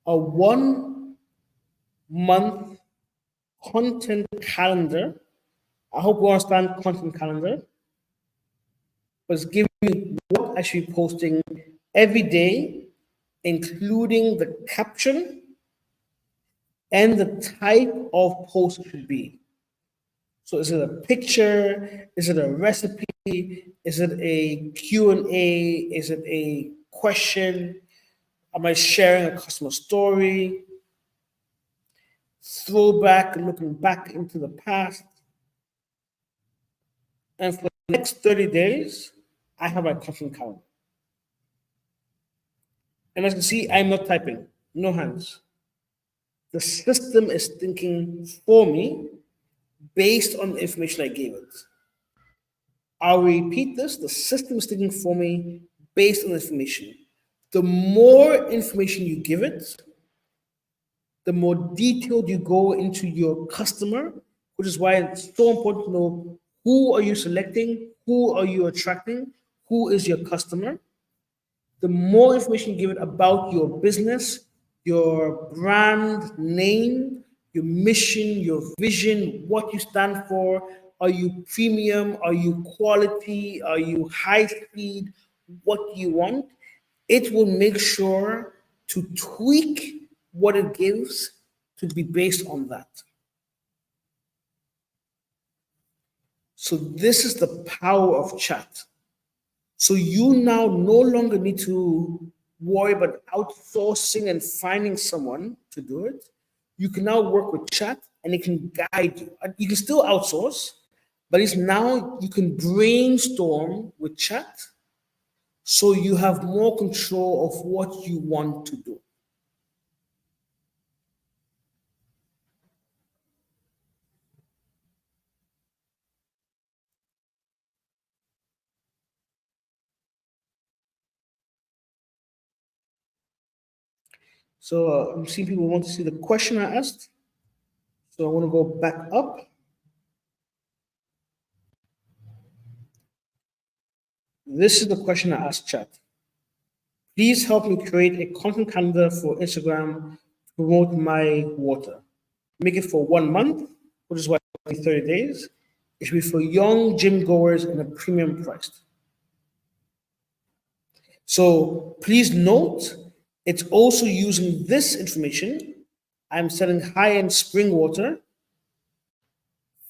a 1 month content calendar. I hope you understand content calendar. But it's giving me what I should be posting every day, including the caption and the type of post it should be. So is it a picture? Is it a recipe? Is it a Q&A? Is it a question? Am I sharing a customer story? Throwback, looking back into the past. And for the next 30 days, I have my content calendar. And as you can see, I'm not typing, no hands. The system is thinking for me based on the information I gave it. I'll repeat this, the system is thinking for me based on the information. The more information you give it, the more detailed you go into your customer, which is why it's so important to know who are you selecting, who are you attracting, who is your customer. The more information you give it about your business, your brand name, your mission, your vision, what you stand for. Are you premium? Are you quality? Are you high speed? What do you want? It will make sure to tweak what it gives to be based on that. So this is the power of chat. So you now no longer need to worry about outsourcing and finding someone to do it. You can now work with chat and it can guide you. And you can still outsource, but it's now you can brainstorm with chat so you have more control of what you want to do. So I'm seeing people want to see the question I asked. So I want to go back up. This is the question I asked chat. Please help me create a content calendar for Instagram to promote my water. Make it for 1 month, which is why 30 days. It should be for young gym goers and a premium priced. So please note, it's also using this information. I'm selling high-end spring water,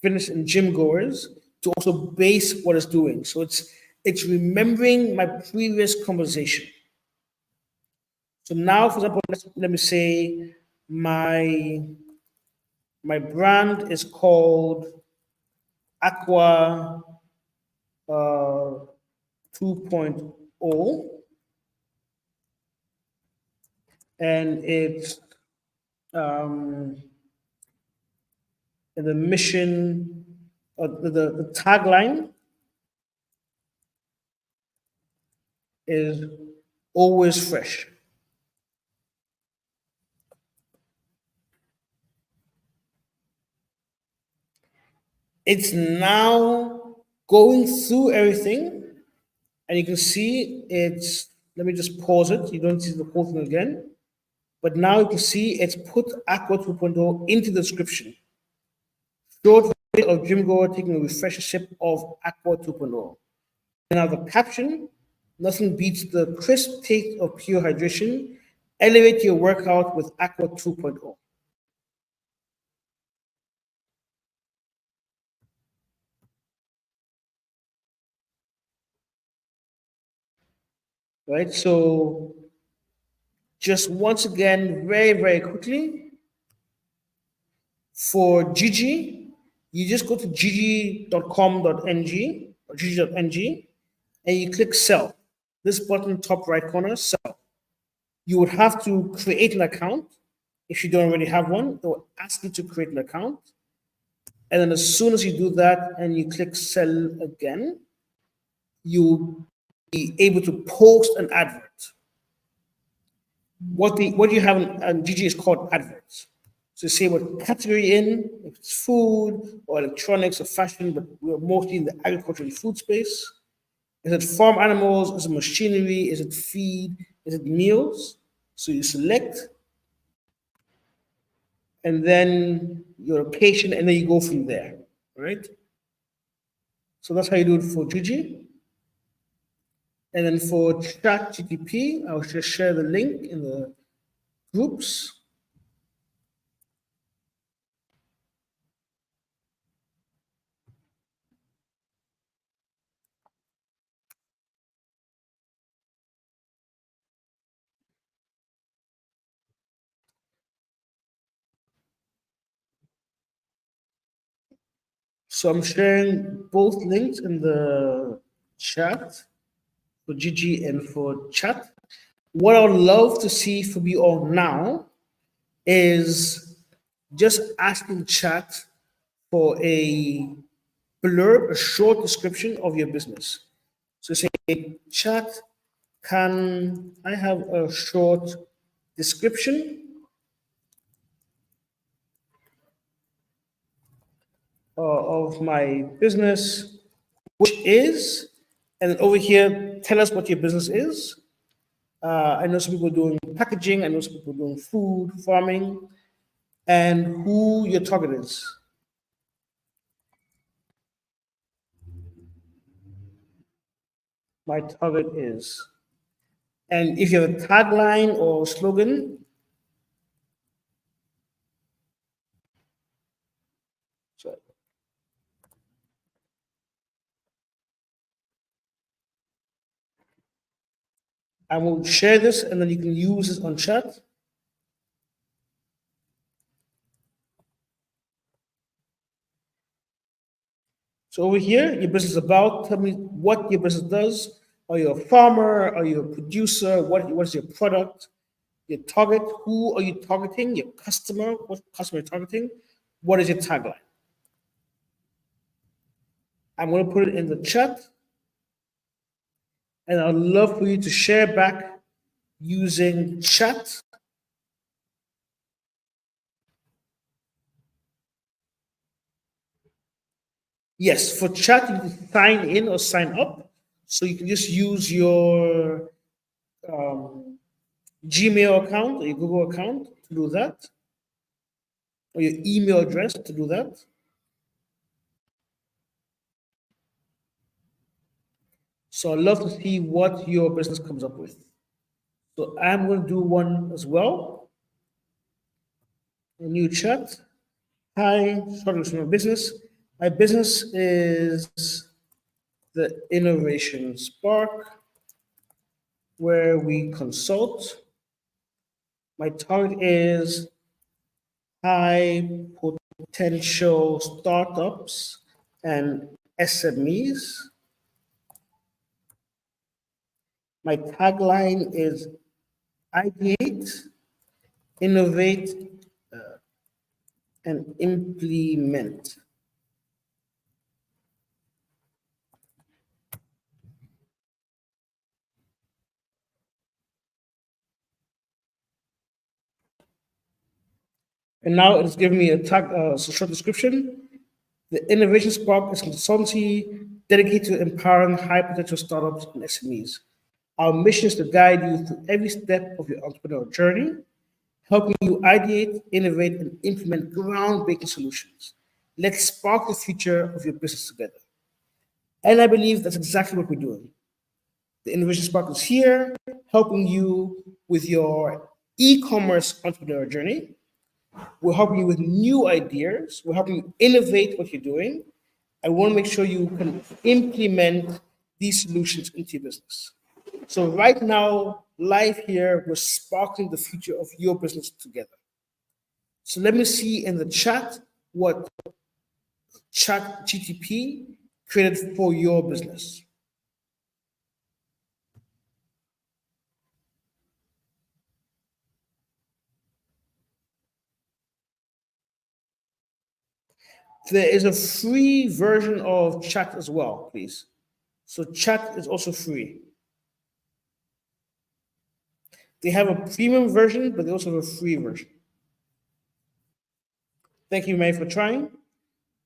fitness and gym goers, to also base what it's doing. So it's remembering my previous conversation. So now, for example, let me say my brand is called Aqua 2.0, and it's um, the mission, the tagline is always fresh. It's now going through everything, and you can see it's, let me just pause it. You don't see the whole thing again. But now you can see it's put Aqua 2.0 into the description. Short video of gym goer taking a refresher sip of Aqua 2.0. And now the caption, nothing beats the crisp taste of pure hydration. Elevate your workout with Aqua 2.0. Right? So just once again, very, very quickly, for Gigi, you just go to gigi.com.ng or gigi.ng and you click sell. This button, top right corner, sell. You would have to create an account. If you don't already have one, it will ask you to create an account. And then as soon as you do that and you click sell again, you'll be able to post an advert. What you have on Gigi is called adverts. So say what category in, if it's food or electronics or fashion, but we're mostly in the agricultural and food space. Is it farm animals? Is it machinery? Is it feed? Is it meals? So you select, and then your location, and then you go from there, right? So that's how you do it for Gigi. And then for ChatGPT, I'll just share the link in the groups. So I'm sharing both links in the chat for Gigi and for chat. What I would love to see from you all now is just asking chat for a blurb, a short description of your business. So say, chat, can I have a short description of my business, which is, and then over here, tell us what your business is. I know some people are doing packaging, I know some people are doing food, farming, and who your target is. My target is. And if you have a tagline or slogan, so I will share this and then you can use this on chat. So over here, your business is about, tell me what your business does. Are you a farmer? Are you a producer? What is your product? Your target, who are you targeting? Your customer, what customer you're targeting? What is your tagline? I'm going to put it in the chat. And I'd love for you to share back using chat. Yes, for chat, you can sign in or sign up. So you can just use your Gmail account or your Google account to do that, or your email address to do that. So I'd love to see what your business comes up with. So I'm going to do one as well. A new chat. Hi, starting with my business. My business is the Innovation Spark, where we consult. My target is high potential startups and SMEs. My tagline is ideate, innovate, and implement. And now it's giving me a short description. The Innovation Spark is a consultancy dedicated to empowering high potential startups and SMEs. Our mission is to guide you through every step of your entrepreneurial journey, helping you ideate, innovate, and implement groundbreaking solutions. Let's spark the future of your business together. And I believe that's exactly what we're doing. The Innovation Spark is here, helping you with your e-commerce entrepreneurial journey. We're helping you with new ideas. We're helping you innovate what you're doing. I want to make sure you can implement these solutions into your business. So right now, live here, we're sparking the future of your business together. So let me see in the chat what Chat GTP created for your business. There is a free version of chat as well, please. So chat is also free. They have a premium version, but they also have a free version. Thank you, May, for trying.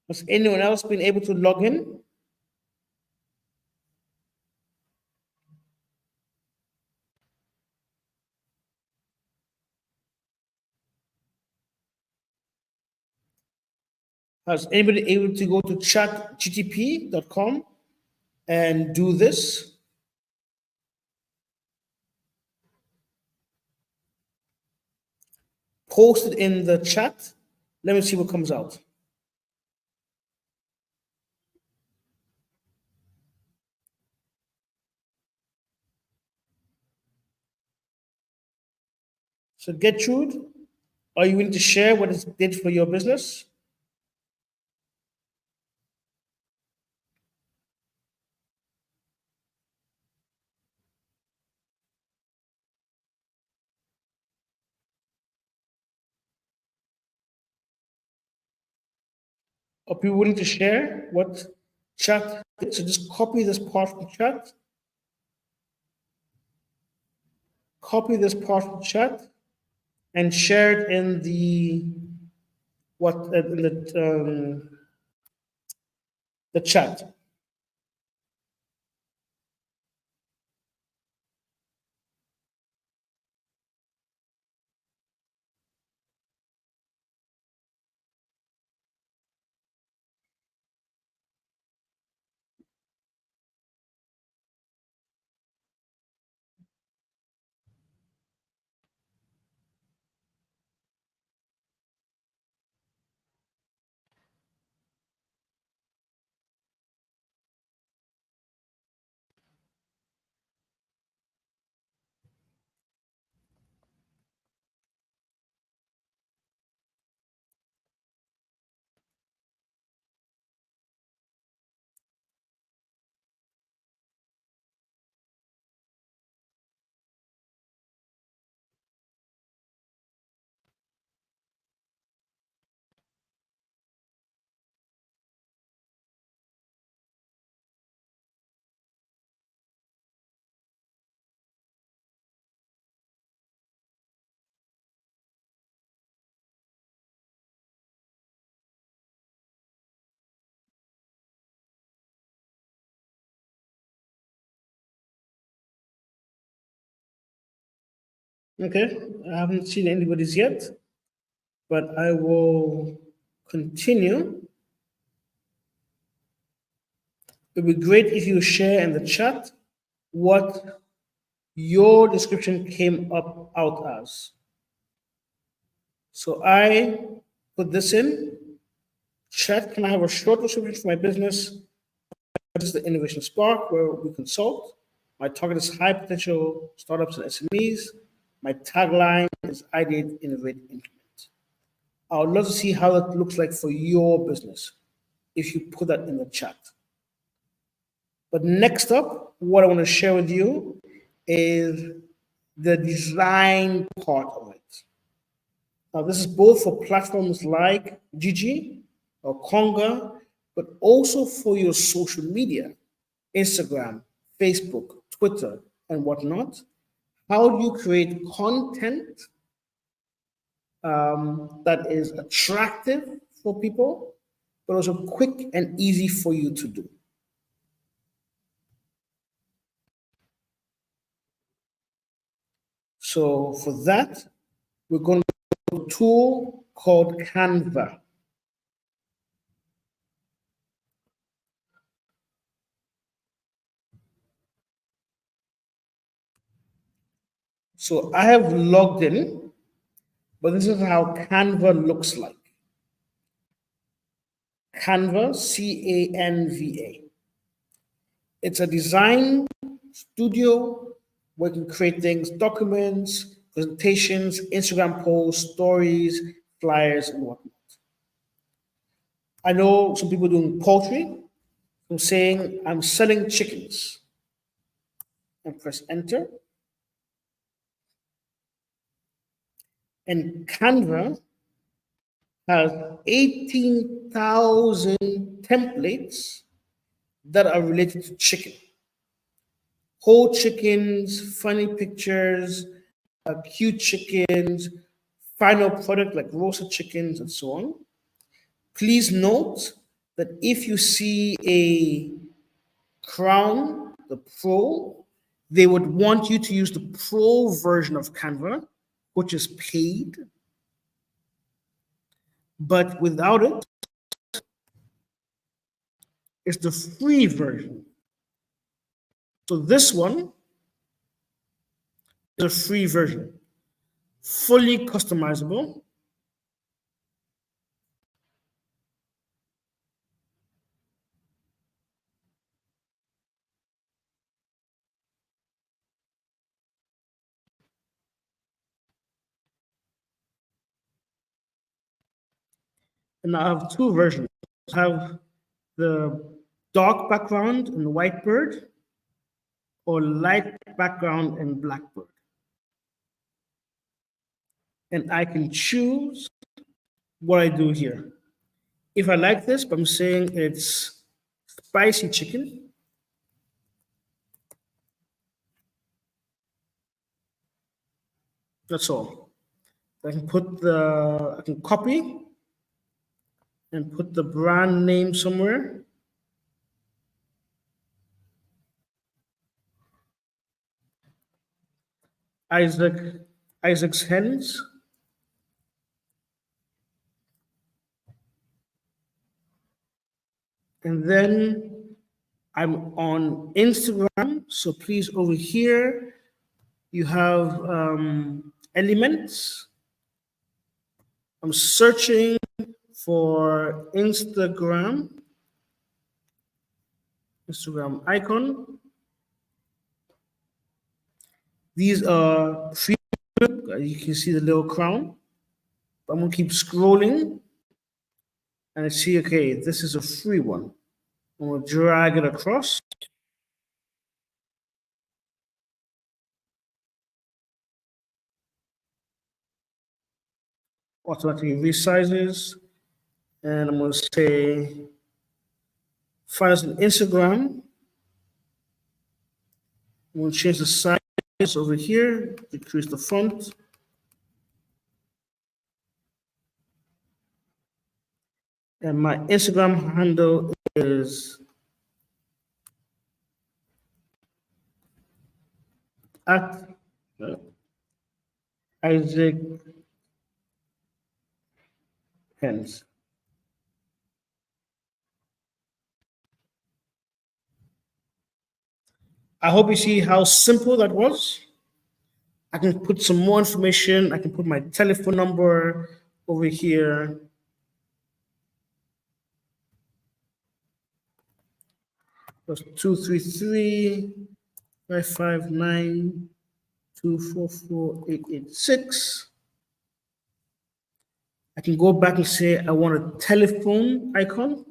Has anyone else been able to log in? Has anybody able to go to chatgtp.com and do this? Post it in the chat. Let me see what comes out. So Gertrude, are you willing to share what it did for your business? Are people willing to share what chat did? So just copy this part from chat. Copy this part from chat and share it in the chat. Okay, I haven't seen anybody's yet, but I will continue. It would be great if you share in the chat what your description came up out as. So I put this in. Chat, can I have a short description for my business? This is the Innovation Spark, where we consult. My target is high potential startups and SMEs. My tagline is ideate, innovate, implement. I would love to see how that looks like for your business if you put that in the chat. But next up, what I want to share with you is the design part of it. Now, this is both for platforms like Gigi or Conga, but also for your social media, Instagram, Facebook, Twitter, and whatnot. How do you create content that is attractive for people, but also quick and easy for you to do? So for that, we're going to do a tool called Canva. So I have logged in, but this is how Canva looks like. Canva, C-A-N-V-A. It's a design studio where you can create things, documents, presentations, Instagram posts, stories, flyers, and whatnot. I know some people doing poultry. I'm saying I'm selling chickens and press enter. And Canva has 18,000 templates that are related to chicken. Whole chickens, funny pictures, cute chickens, final product like roasted chickens, and so on. Please note that if you see a crown, the Pro, they would want you to use the Pro version of Canva, which is paid. But without it, it's the free version. So this one is a free version, fully customizable. And I have two versions. I have the dark background in Whitebird or light background in Blackbird. And I can choose what I do here. If I like this, I'm saying it's spicy chicken. That's all. I can copy and put the brand name somewhere. Isaac's Hens. And then I'm on Instagram. So please, over here, you have elements. I'm searching for Instagram icon. These are free. You can see the little crown. I'm gonna keep scrolling and I see, okay, this is a free one. I'm gonna drag it across. Automatically resizes. And I'm gonna say, find us on Instagram. I'm gonna change the size over here, decrease the font. And my Instagram handle is at Isaac Hens. I hope you see how simple that was. I can put some more information. I can put my telephone number over here. plus 233-559-244-886. I can go back and say I want a telephone icon.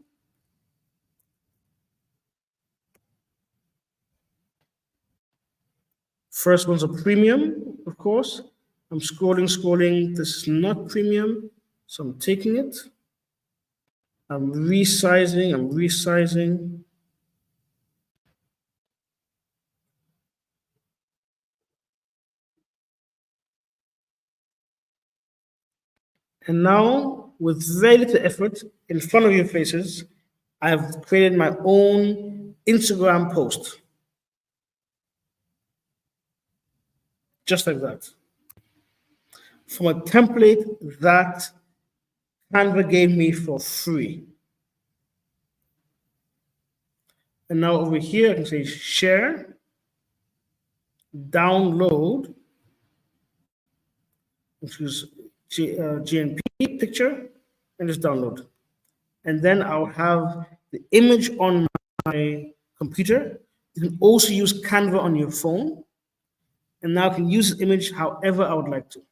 First one's a premium, of course. I'm scrolling. This is not premium, so I'm taking it. I'm resizing. And now, with very little effort in front of your faces, I've created my own Instagram post. Just like that. From a template that Canva gave me for free. And now over here, I can say share, download, which is GNP picture, and just download. And then I'll have the image on my computer. You can also use Canva on your phone. And now I can use this image however I would like to.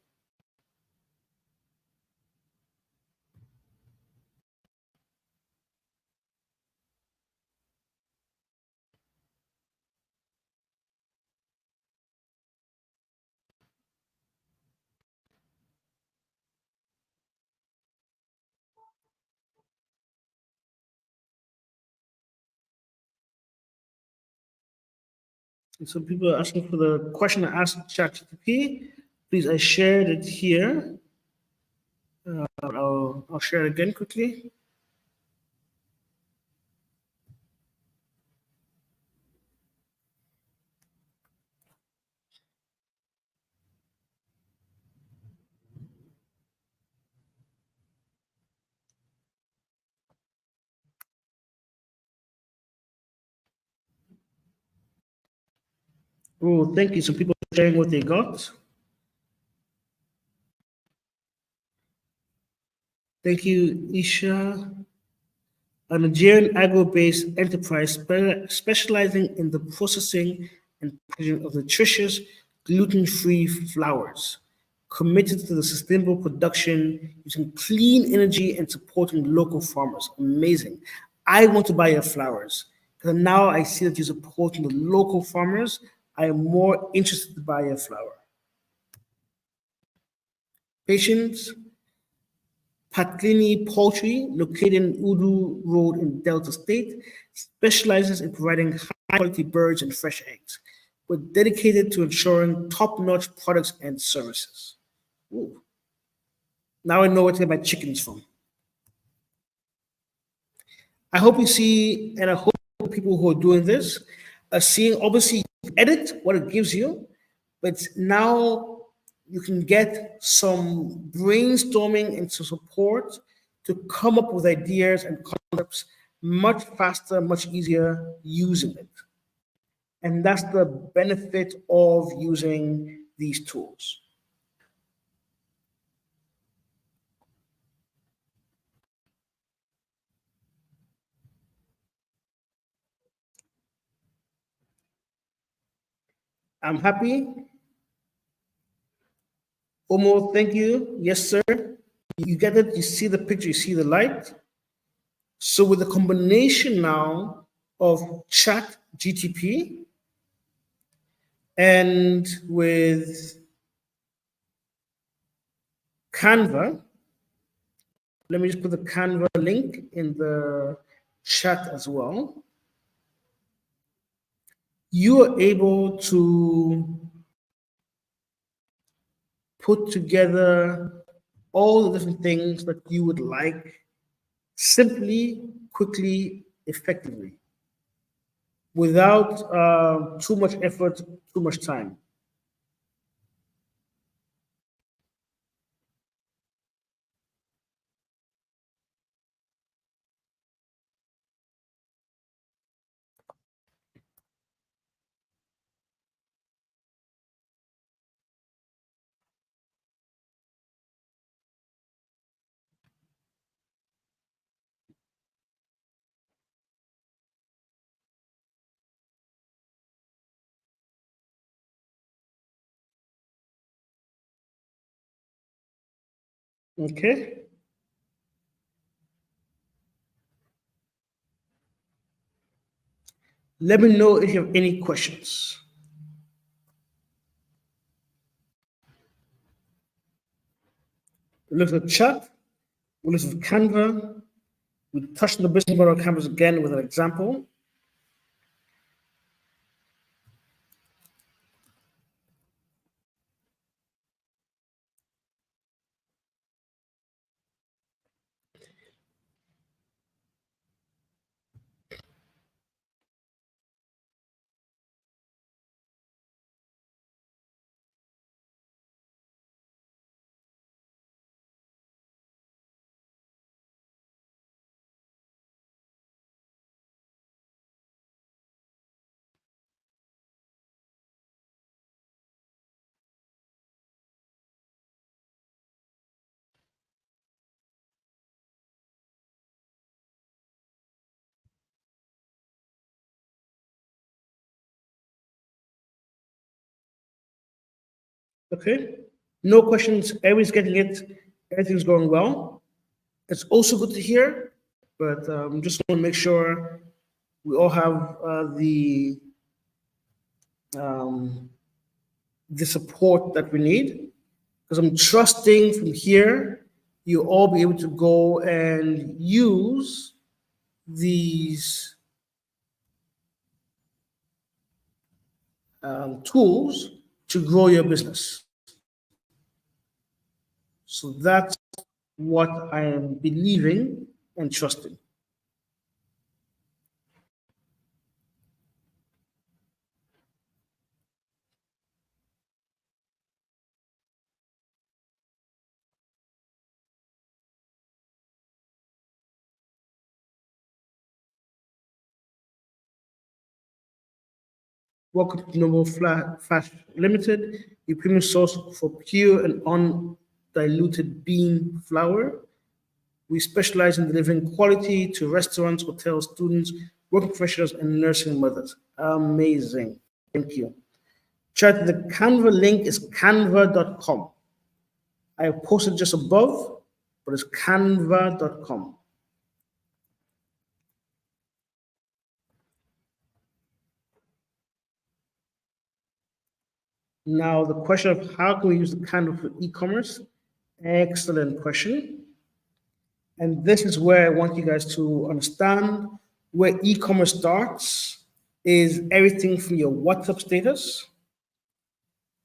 And so people are asking for the question I asked ChatGPT. Please, I shared it here. I'll share it again quickly. Oh, thank you. Some people are sharing what they got. Thank you, Isha. A Nigerian agro-based enterprise specializing in the processing and packaging of nutritious, gluten-free flours, committed to the sustainable production using clean energy and supporting local farmers. Amazing. I want to buy your flowers because now I see that you're supporting the local farmers. I am more interested to buy your flower. Patience, Patlini Poultry, located in Udu Road in Delta State, specializes in providing high-quality birds and fresh eggs. We're dedicated to ensuring top-notch products and services. Ooh. Now I know where to get my chickens from. I hope you see, and I hope people who are doing this are seeing, obviously, you edit what it gives you, but now you can get some brainstorming and some support to come up with ideas and concepts much faster, much easier using it. And that's the benefit of using these tools. I'm happy. Omo, thank you. Yes, sir. You get it, you see the picture, you see the light. So with the combination now of Chat GTP and with Canva, let me just put the Canva link in the chat as well. You are able to put together all the different things that you would like simply, quickly, effectively, without too much effort, too much time. Okay. Let me know if you have any questions. We looked at chat, we looked at Canva, we touched on the business model of Canvas again with an example. Okay. No questions. Everybody's getting it. Everything's going well. It's also good to hear, but just want to make sure we all have um, the support that we need. Because I'm trusting from here, you'll all be able to go and use these tools to grow your business. So that's what I am believing and trusting. Welcome to Noble Flash Limited, a premium source for pure and undiluted bean flour. We specialize in delivering quality to restaurants, hotels, students, working professionals, and nursing mothers. Amazing. Thank you. Chat, the Canva link is canva.com. I posted just above, but it's canva.com. Now, the question of how can we use the Canva for e-commerce? Excellent question. And this is where I want you guys to understand where e-commerce starts is everything from your WhatsApp status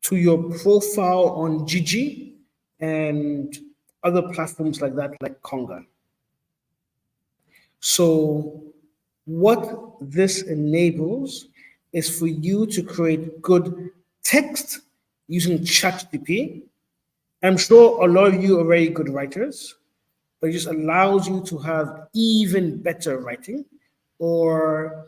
to your profile on Gigi and other platforms like that, like Conga. So what this enables is for you to create good text using ChatGPT. I'm sure a lot of you are very good writers, but it just allows you to have even better writing or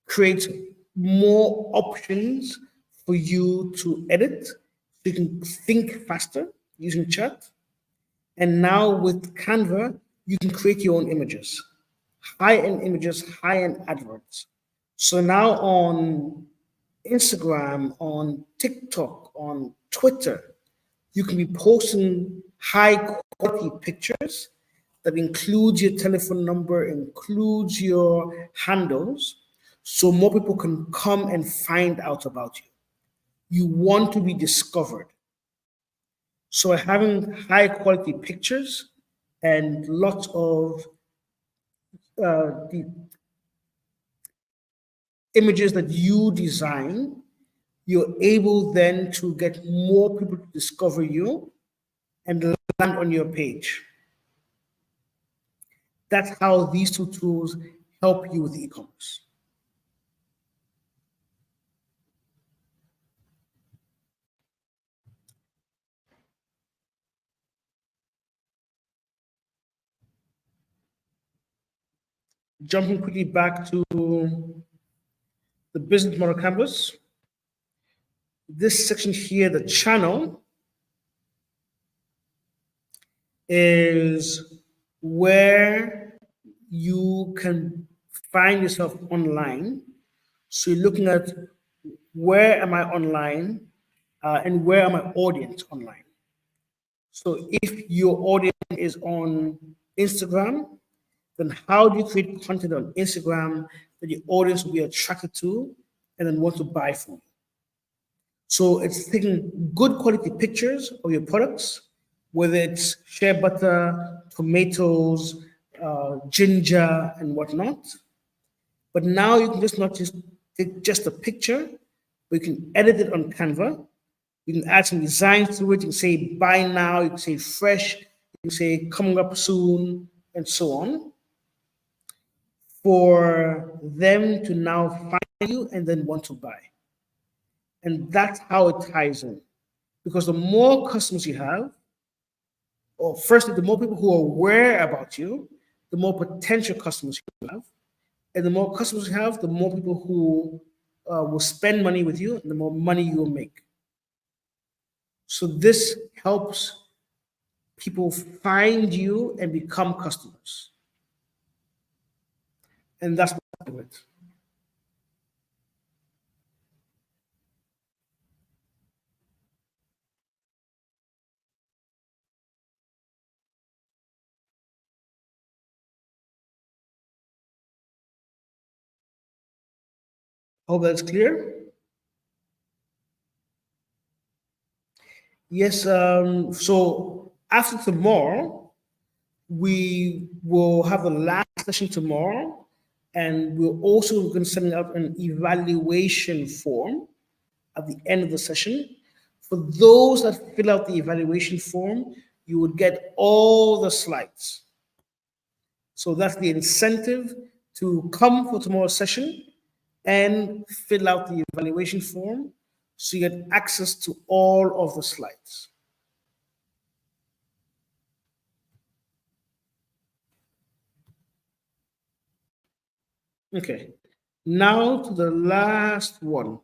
create more options for you to edit so you can think faster using chat. And now with Canva, you can create your own images, high-end images, high-end adverts. So now on Instagram, on TikTok, on Twitter, you can be posting high quality pictures that includes your telephone number, includes your handles, so more people can come and find out about you. You want to be discovered. So having high quality pictures and lots of the images that you design, you're able then to get more people to discover you and land on your page. That's how these two tools help you with e-commerce. Jumping quickly back to the business model canvas. This section here, the channel, is where you can find yourself online. So you're looking at where am I online and where am I audience online. So if your audience is on Instagram, then how do you create content on Instagram that your audience will be attracted to and then want to buy from? So it's taking good quality pictures of your products, whether it's shea butter, tomatoes, ginger, and whatnot. But now you can just not just take just a picture, but you can edit it on Canva. You can add some designs to it. You can say buy now, you can say fresh, you can say coming up soon, and so on, for them to now find you and then want to buy. And that's how it ties in. Because the more customers you have, or firstly, the more people who are aware about you, the more potential customers you have. And the more customers you have, the more people who will spend money with you, and the more money you will make. So this helps people find you and become customers. And that's what I do it. Hope that's clear. Yes. So after tomorrow, we will have the last session tomorrow, and we're also going to send out an evaluation form at the end of the session. For those that fill out the evaluation form, you would get all the slides. So that's the incentive to come for tomorrow's session and fill out the evaluation form so you get access to all of the slides. Okay, now to the last one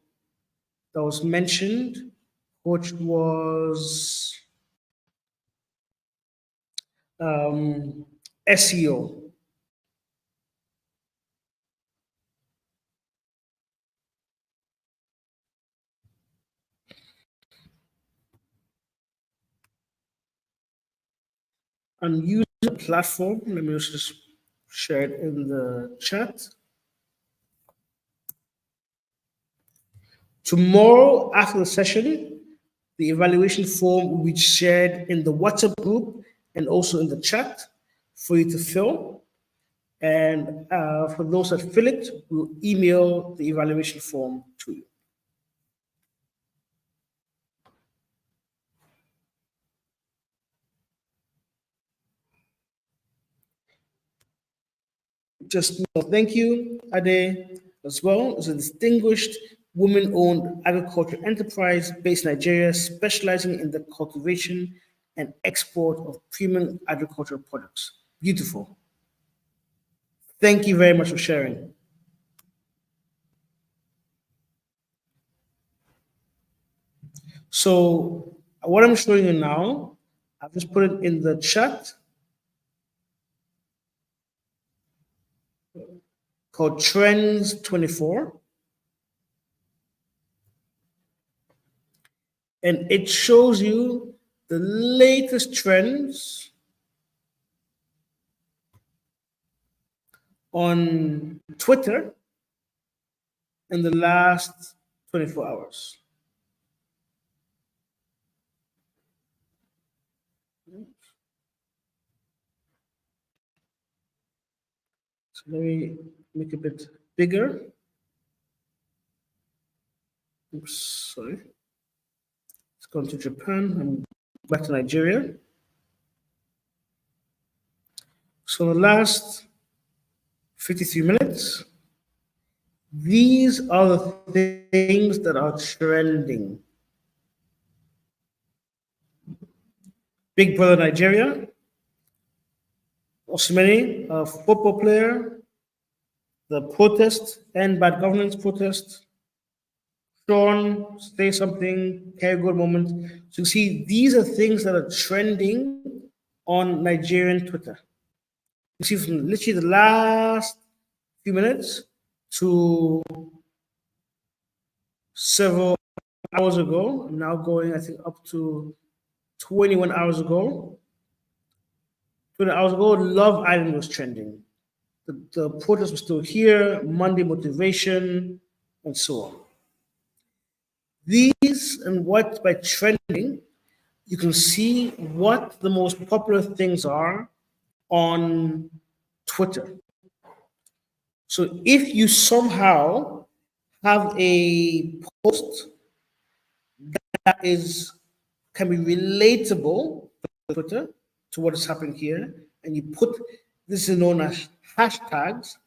that was mentioned, which was SEO. And use the platform. Let me just share it in the chat. Tomorrow, after the session, the evaluation form will be shared in the WhatsApp group and also in the chat for you to fill. And for those that fill it, we'll email the evaluation form to you. Just thank you, Ade, as well. As a distinguished women-owned agriculture enterprise based in Nigeria, specializing in the cultivation and export of premium agricultural products. Beautiful. Thank you very much for sharing. So what I'm showing you now, I've just put it in the chat, called Trends 24. And it shows you the latest trends on Twitter in the last 24 hours. So let me make it a bit bigger. Oops, sorry. Let's go to Japan and back to Nigeria. So the last 53 minutes, these are the things that are trending. Big Brother Nigeria, Osimhen, a football player, the protest and bad governance protest, Sean, say something, carry good moment. So you see, these are things that are trending on Nigerian Twitter. You see, from literally the last few minutes to several hours ago, I'm now going, I think, up to 21 hours ago. 20 hours ago, Love Island was trending. The protest was still here, Monday motivation, and so on. These and what by trending, you can see what the most popular things are on Twitter. So if you somehow have a post that is can be relatable to Twitter to what is happening here, and you put this is known as hashtags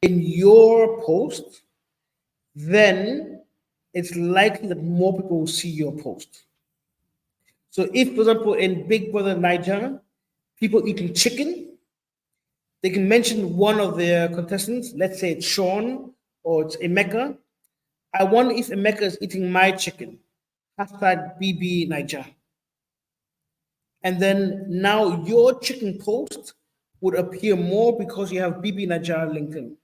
in your post, then it's likely that more people will see your post. So if, for example, in Big Brother Niger, people eating chicken, they can mention one of their contestants, let's say it's Sean or it's Emeka. I wonder if Emeka is eating my chicken. Hashtag BB Niger. And then now your chicken post would appear more because you have BB Niger linked in.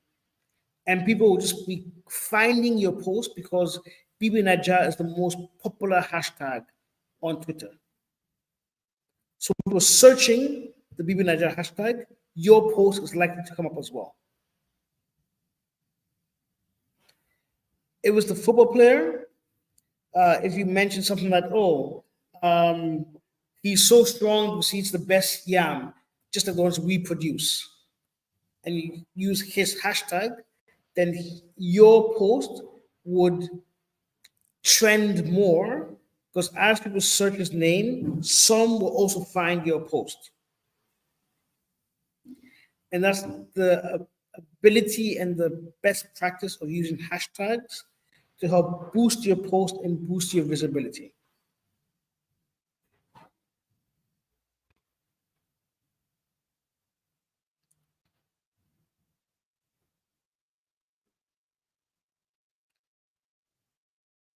And people will just be finding your post because BB Niger is the most popular hashtag on Twitter. So if you're searching the BB Niger hashtag, your post is likely to come up as well. It was the football player. If you mention something like, he's so strong because he's the best yam, just like the ones we produce, and you use his hashtag, then your post would trend more because as people search his name, some will also find your post. And that's the ability and the best practice of using hashtags to help boost your post and boost your visibility.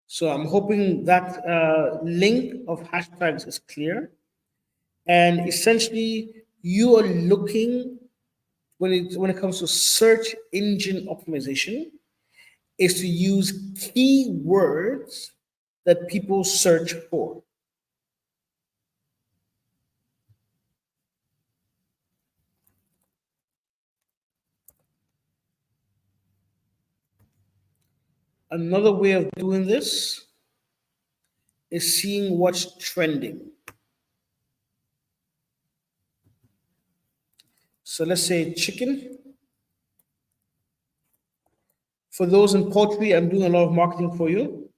So I'm hoping that link of hashtags is clear. And essentially, you are looking when it comes to search engine optimization, is to use keywords that people search for. Another way of doing this is seeing what's trending. So let's say chicken. For those in poultry, I'm doing a lot of marketing for you.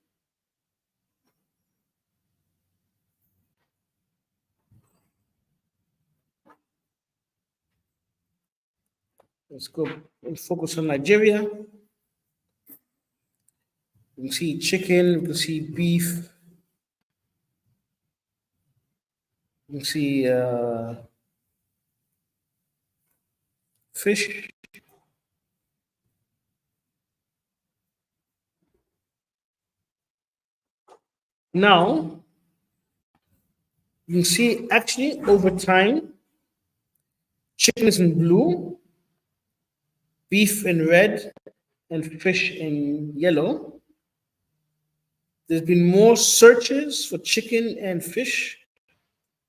Let's go and focus on Nigeria. You can see chicken, you can see beef, you can see fish. Now, you can see actually over time, chicken is in blue, beef in red, and fish in yellow. There's been more searches for chicken and fish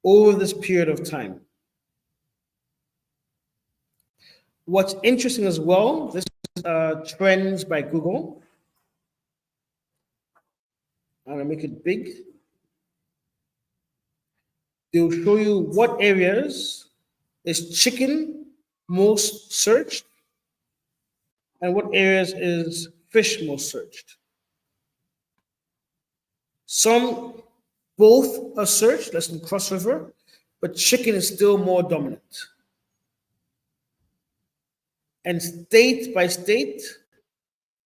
over this period of time. What's interesting as well, this is trends by Google. I'm gonna make it big. They'll show you what areas is chicken most searched and what areas is fish most searched. Some both are searched, less than Cross River, but chicken is still more dominant. And state by state,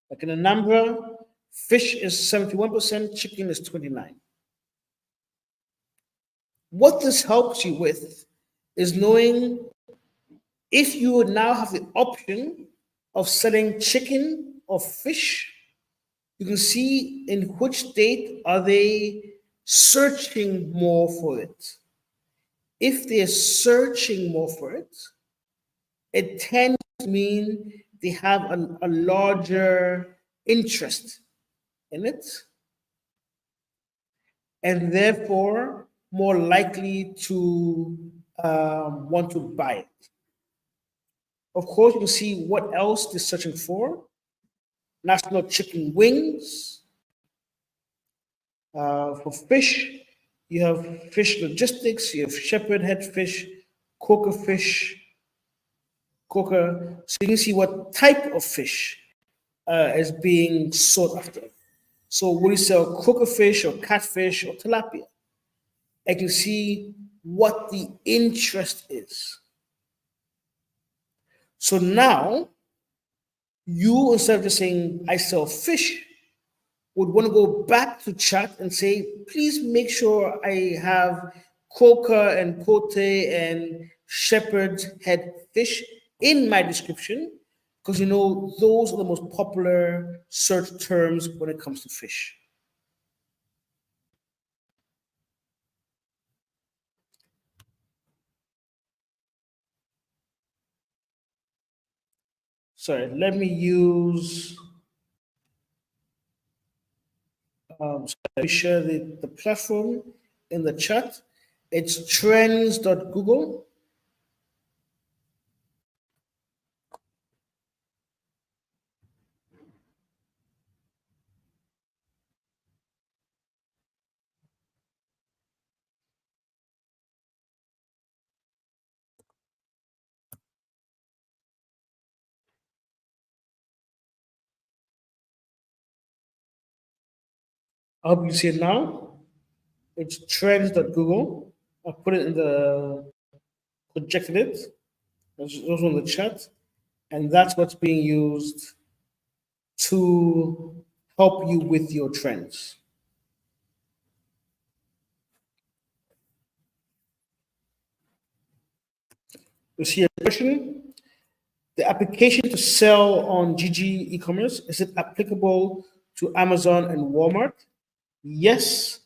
like in Anambra, fish is 71%, chicken is 29%. What this helps you with is knowing if you would now have the option of selling chicken or fish, you can see in which state are they searching more for it. If they're searching more for it, it tends to mean they have a larger interest in it. And therefore, more likely to want to buy it. Of course, you can see what else they're searching for. National chicken wings. For fish, you have fish logistics, you have shepherd head fish, coca fish, coca. So you can see what type of fish is being sought after. So will you sell coca fish or catfish or tilapia? I can see what the interest is. So now you, instead of just saying I sell fish, would want to go back to chat and say, please make sure I have coca and cote and shepherd's head fish in my description, because you know those are the most popular search terms when it comes to fish. Sorry, let me use, so let me share the platform in the chat. It's trends.google. I hope you see it now. It's trends.google. I put it in the projected it. It's also in the chat. And that's what's being used to help you with your trends. You see a question? The application to sell on GG e-commerce, is it applicable to Amazon and Walmart? Yes.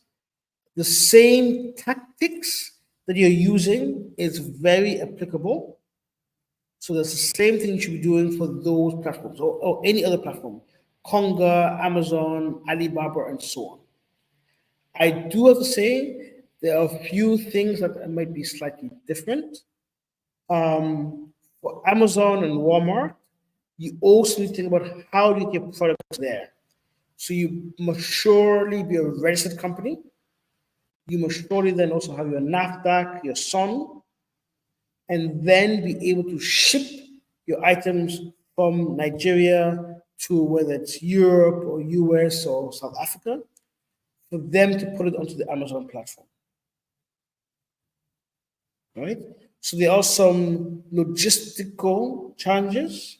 The same tactics that you're using is very applicable. So that's the same thing you should be doing for those platforms, or any other platform, Konga, Amazon, Alibaba, and so on. I do have to say there are a few things that might be slightly different. For Amazon and Walmart, you also need to think about how do you get products there. So you must surely be a registered company. You must surely then also have your NAFDAC, your SON, and then be able to ship your items from Nigeria to whether it's Europe or US or South Africa for them to put it onto the Amazon platform. Right? So there are some logistical challenges,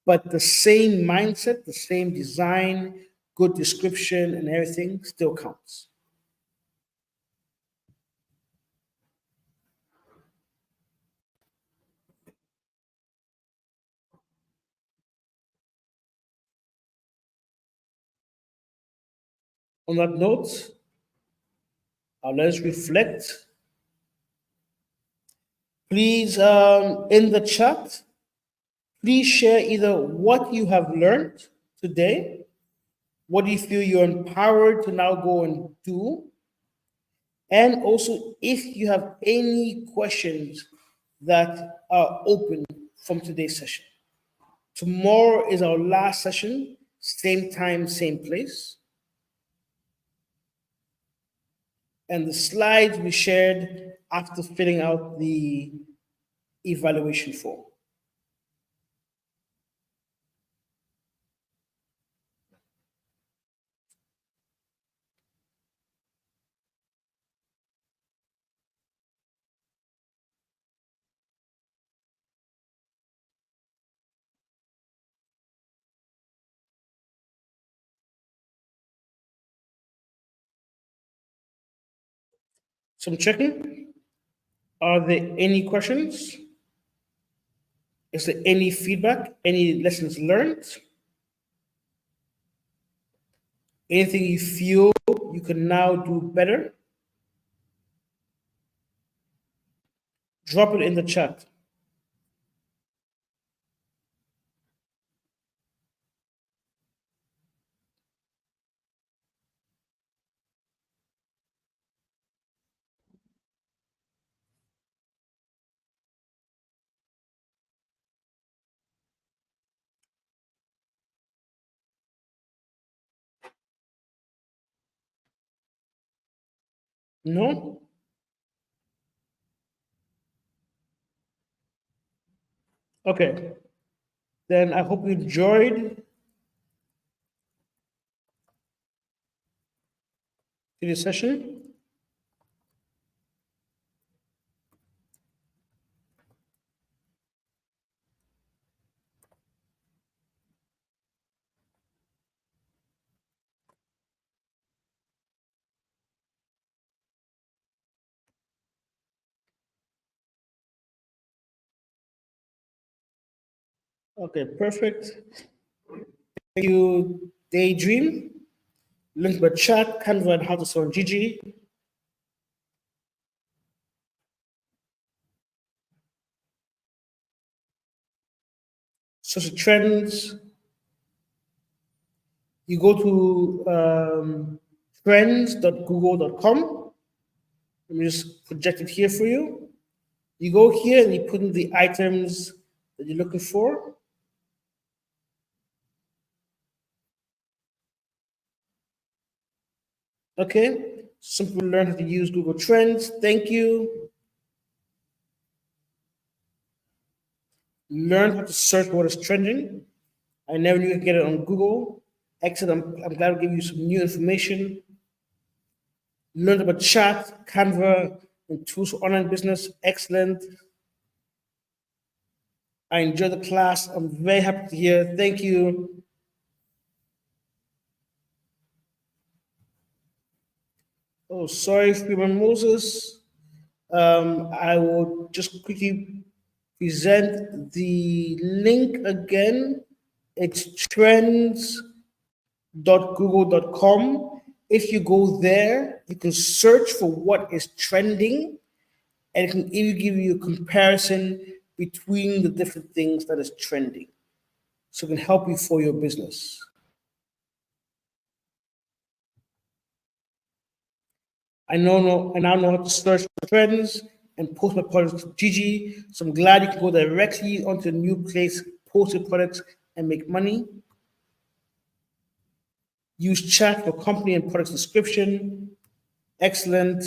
but the same mindset, the same design, good description, and everything still counts. On that note, let's reflect. Please, in the chat, please share either what you have learned today, what do you feel you're empowered to now go and do, and also if you have any questions that are open from today's session. Tomorrow is our last session, same time, same place. And the slides we shared after filling out the evaluation form. So I'm checking. Are there any questions? Is there any feedback? Any lessons learned? Anything you feel you can now do better? Drop it in the chat. No? Okay. Then I hope you enjoyed today's session. Okay, perfect. Thank you, Daydream. Link by chat, Canva, and how to sell on Gigi. Social trends. You go to trends.google.com. Let me just project it here for you. You go here and you put in the items that you're looking for. Okay, simply learn how to use Google Trends. Thank you. Learn how to search what is trending. I never knew you could get it on Google. Excellent. I'm glad to give you some new information. Learned about chat, Canva, and tools for online business. Excellent. I enjoyed the class. I'm very happy to hear. Thank you. Oh, sorry, Freeman Moses. I will just quickly present the link again. It's trends.google.com. If you go there, you can search for what is trending, and it can even give you a comparison between the different things that is trending. So it can help you for your business. I now know how to search for trends and post my products to Gigi. So I'm glad you can go directly onto a new place, post your products, and make money. Use chat for company and product description. Excellent.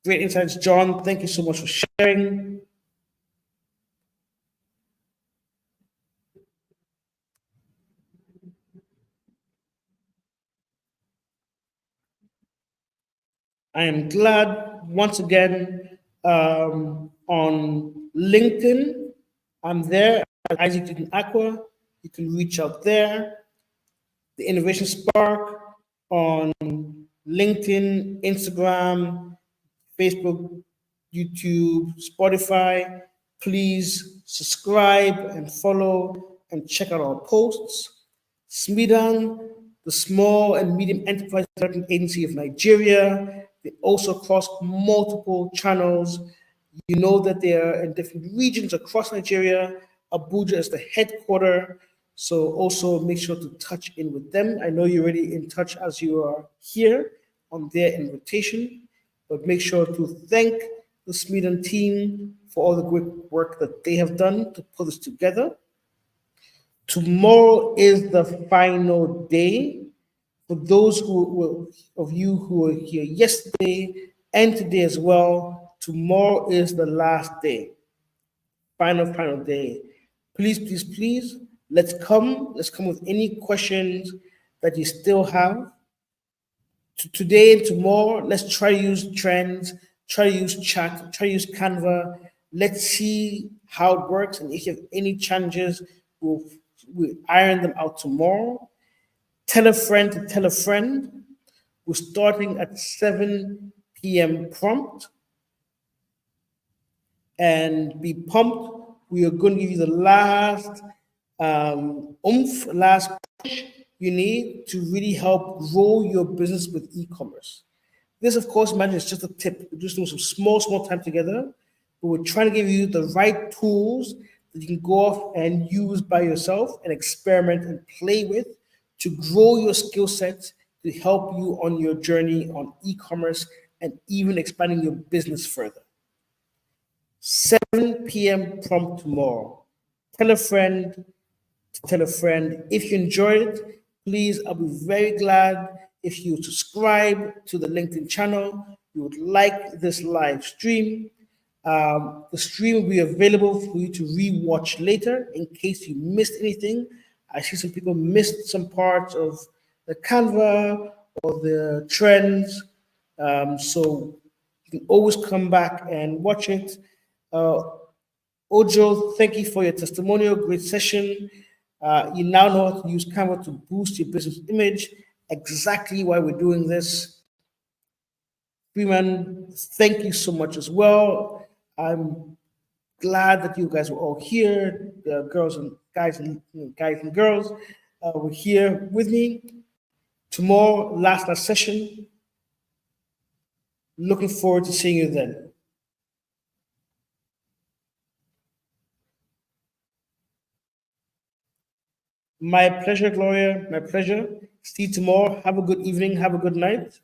Great insights, John. Thank you so much for sharing. I am glad once again on LinkedIn. I'm there at Isaac Newton Aqua. You can reach out there. The Innovation Spark on LinkedIn, Instagram, Facebook, YouTube, Spotify. Please subscribe and follow and check out our posts. SMEDAN, the Small and Medium Enterprise Development Agency of Nigeria. They also cross multiple channels. You know that they are in different regions across Nigeria. Abuja is the headquarter. So also make sure to touch in with them. I know you're already in touch as you are here on their invitation, but make sure to thank the SMEDAN team for all the great work that they have done to put this together. Tomorrow is the final day. For those of you who were here yesterday and today as well, tomorrow is the last day. Final day. Please, let's come. Let's come with any questions that you still have. Today and tomorrow, let's try to use trends, try to use chat, try to use Canva. Let's see how it works. And if you have any challenges, we'll iron them out tomorrow. Tell a friend to tell a friend. We're starting at 7 p.m. prompt. And be pumped. We are going to give you the last last push you need to really help grow your business with e-commerce. This, of course, imagine it's just a tip. We're just doing some small time together, but we're trying to give you the right tools that you can go off and use by yourself and experiment and play with to grow your skill set to help you on your journey on e-commerce and even expanding your business further. 7 p.m. prompt tomorrow. Tell a friend to tell a friend. If you enjoyed it, please, I'll be very glad if you subscribe to the LinkedIn channel. you would like this live stream, the stream will be available for you to re-watch later in case you missed anything. I see some people missed some parts of the Canva or the trends. So you can always come back and watch it. Uh, Ojo, thank you for your testimonial. Great session. You now know how to use Canva to boost your business image. Exactly why we're doing this. Freeman, thank you so much as well. I'm glad that you guys were all here, girls and guys and girls were here with me. Tomorrow, last session. Looking forward to seeing you then. My pleasure, Gloria. My pleasure. See you tomorrow. Have a good evening. Have a good night.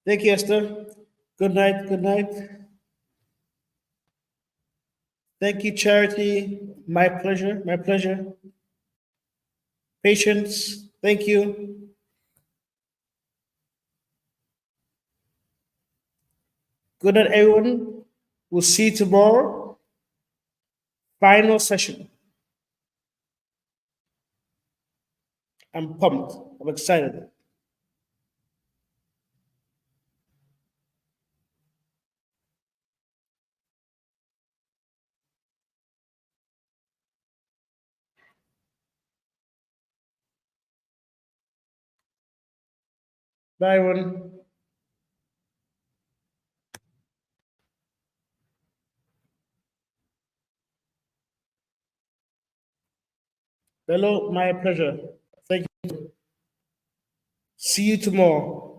Thank you, Esther. Good night. Good night. Thank you, Charity. My pleasure. My pleasure. Patience. Thank you. Good night, everyone. We'll see you tomorrow. Final session. I'm pumped. I'm excited. Bye, everyone. Hello, my pleasure. Thank you. See you tomorrow.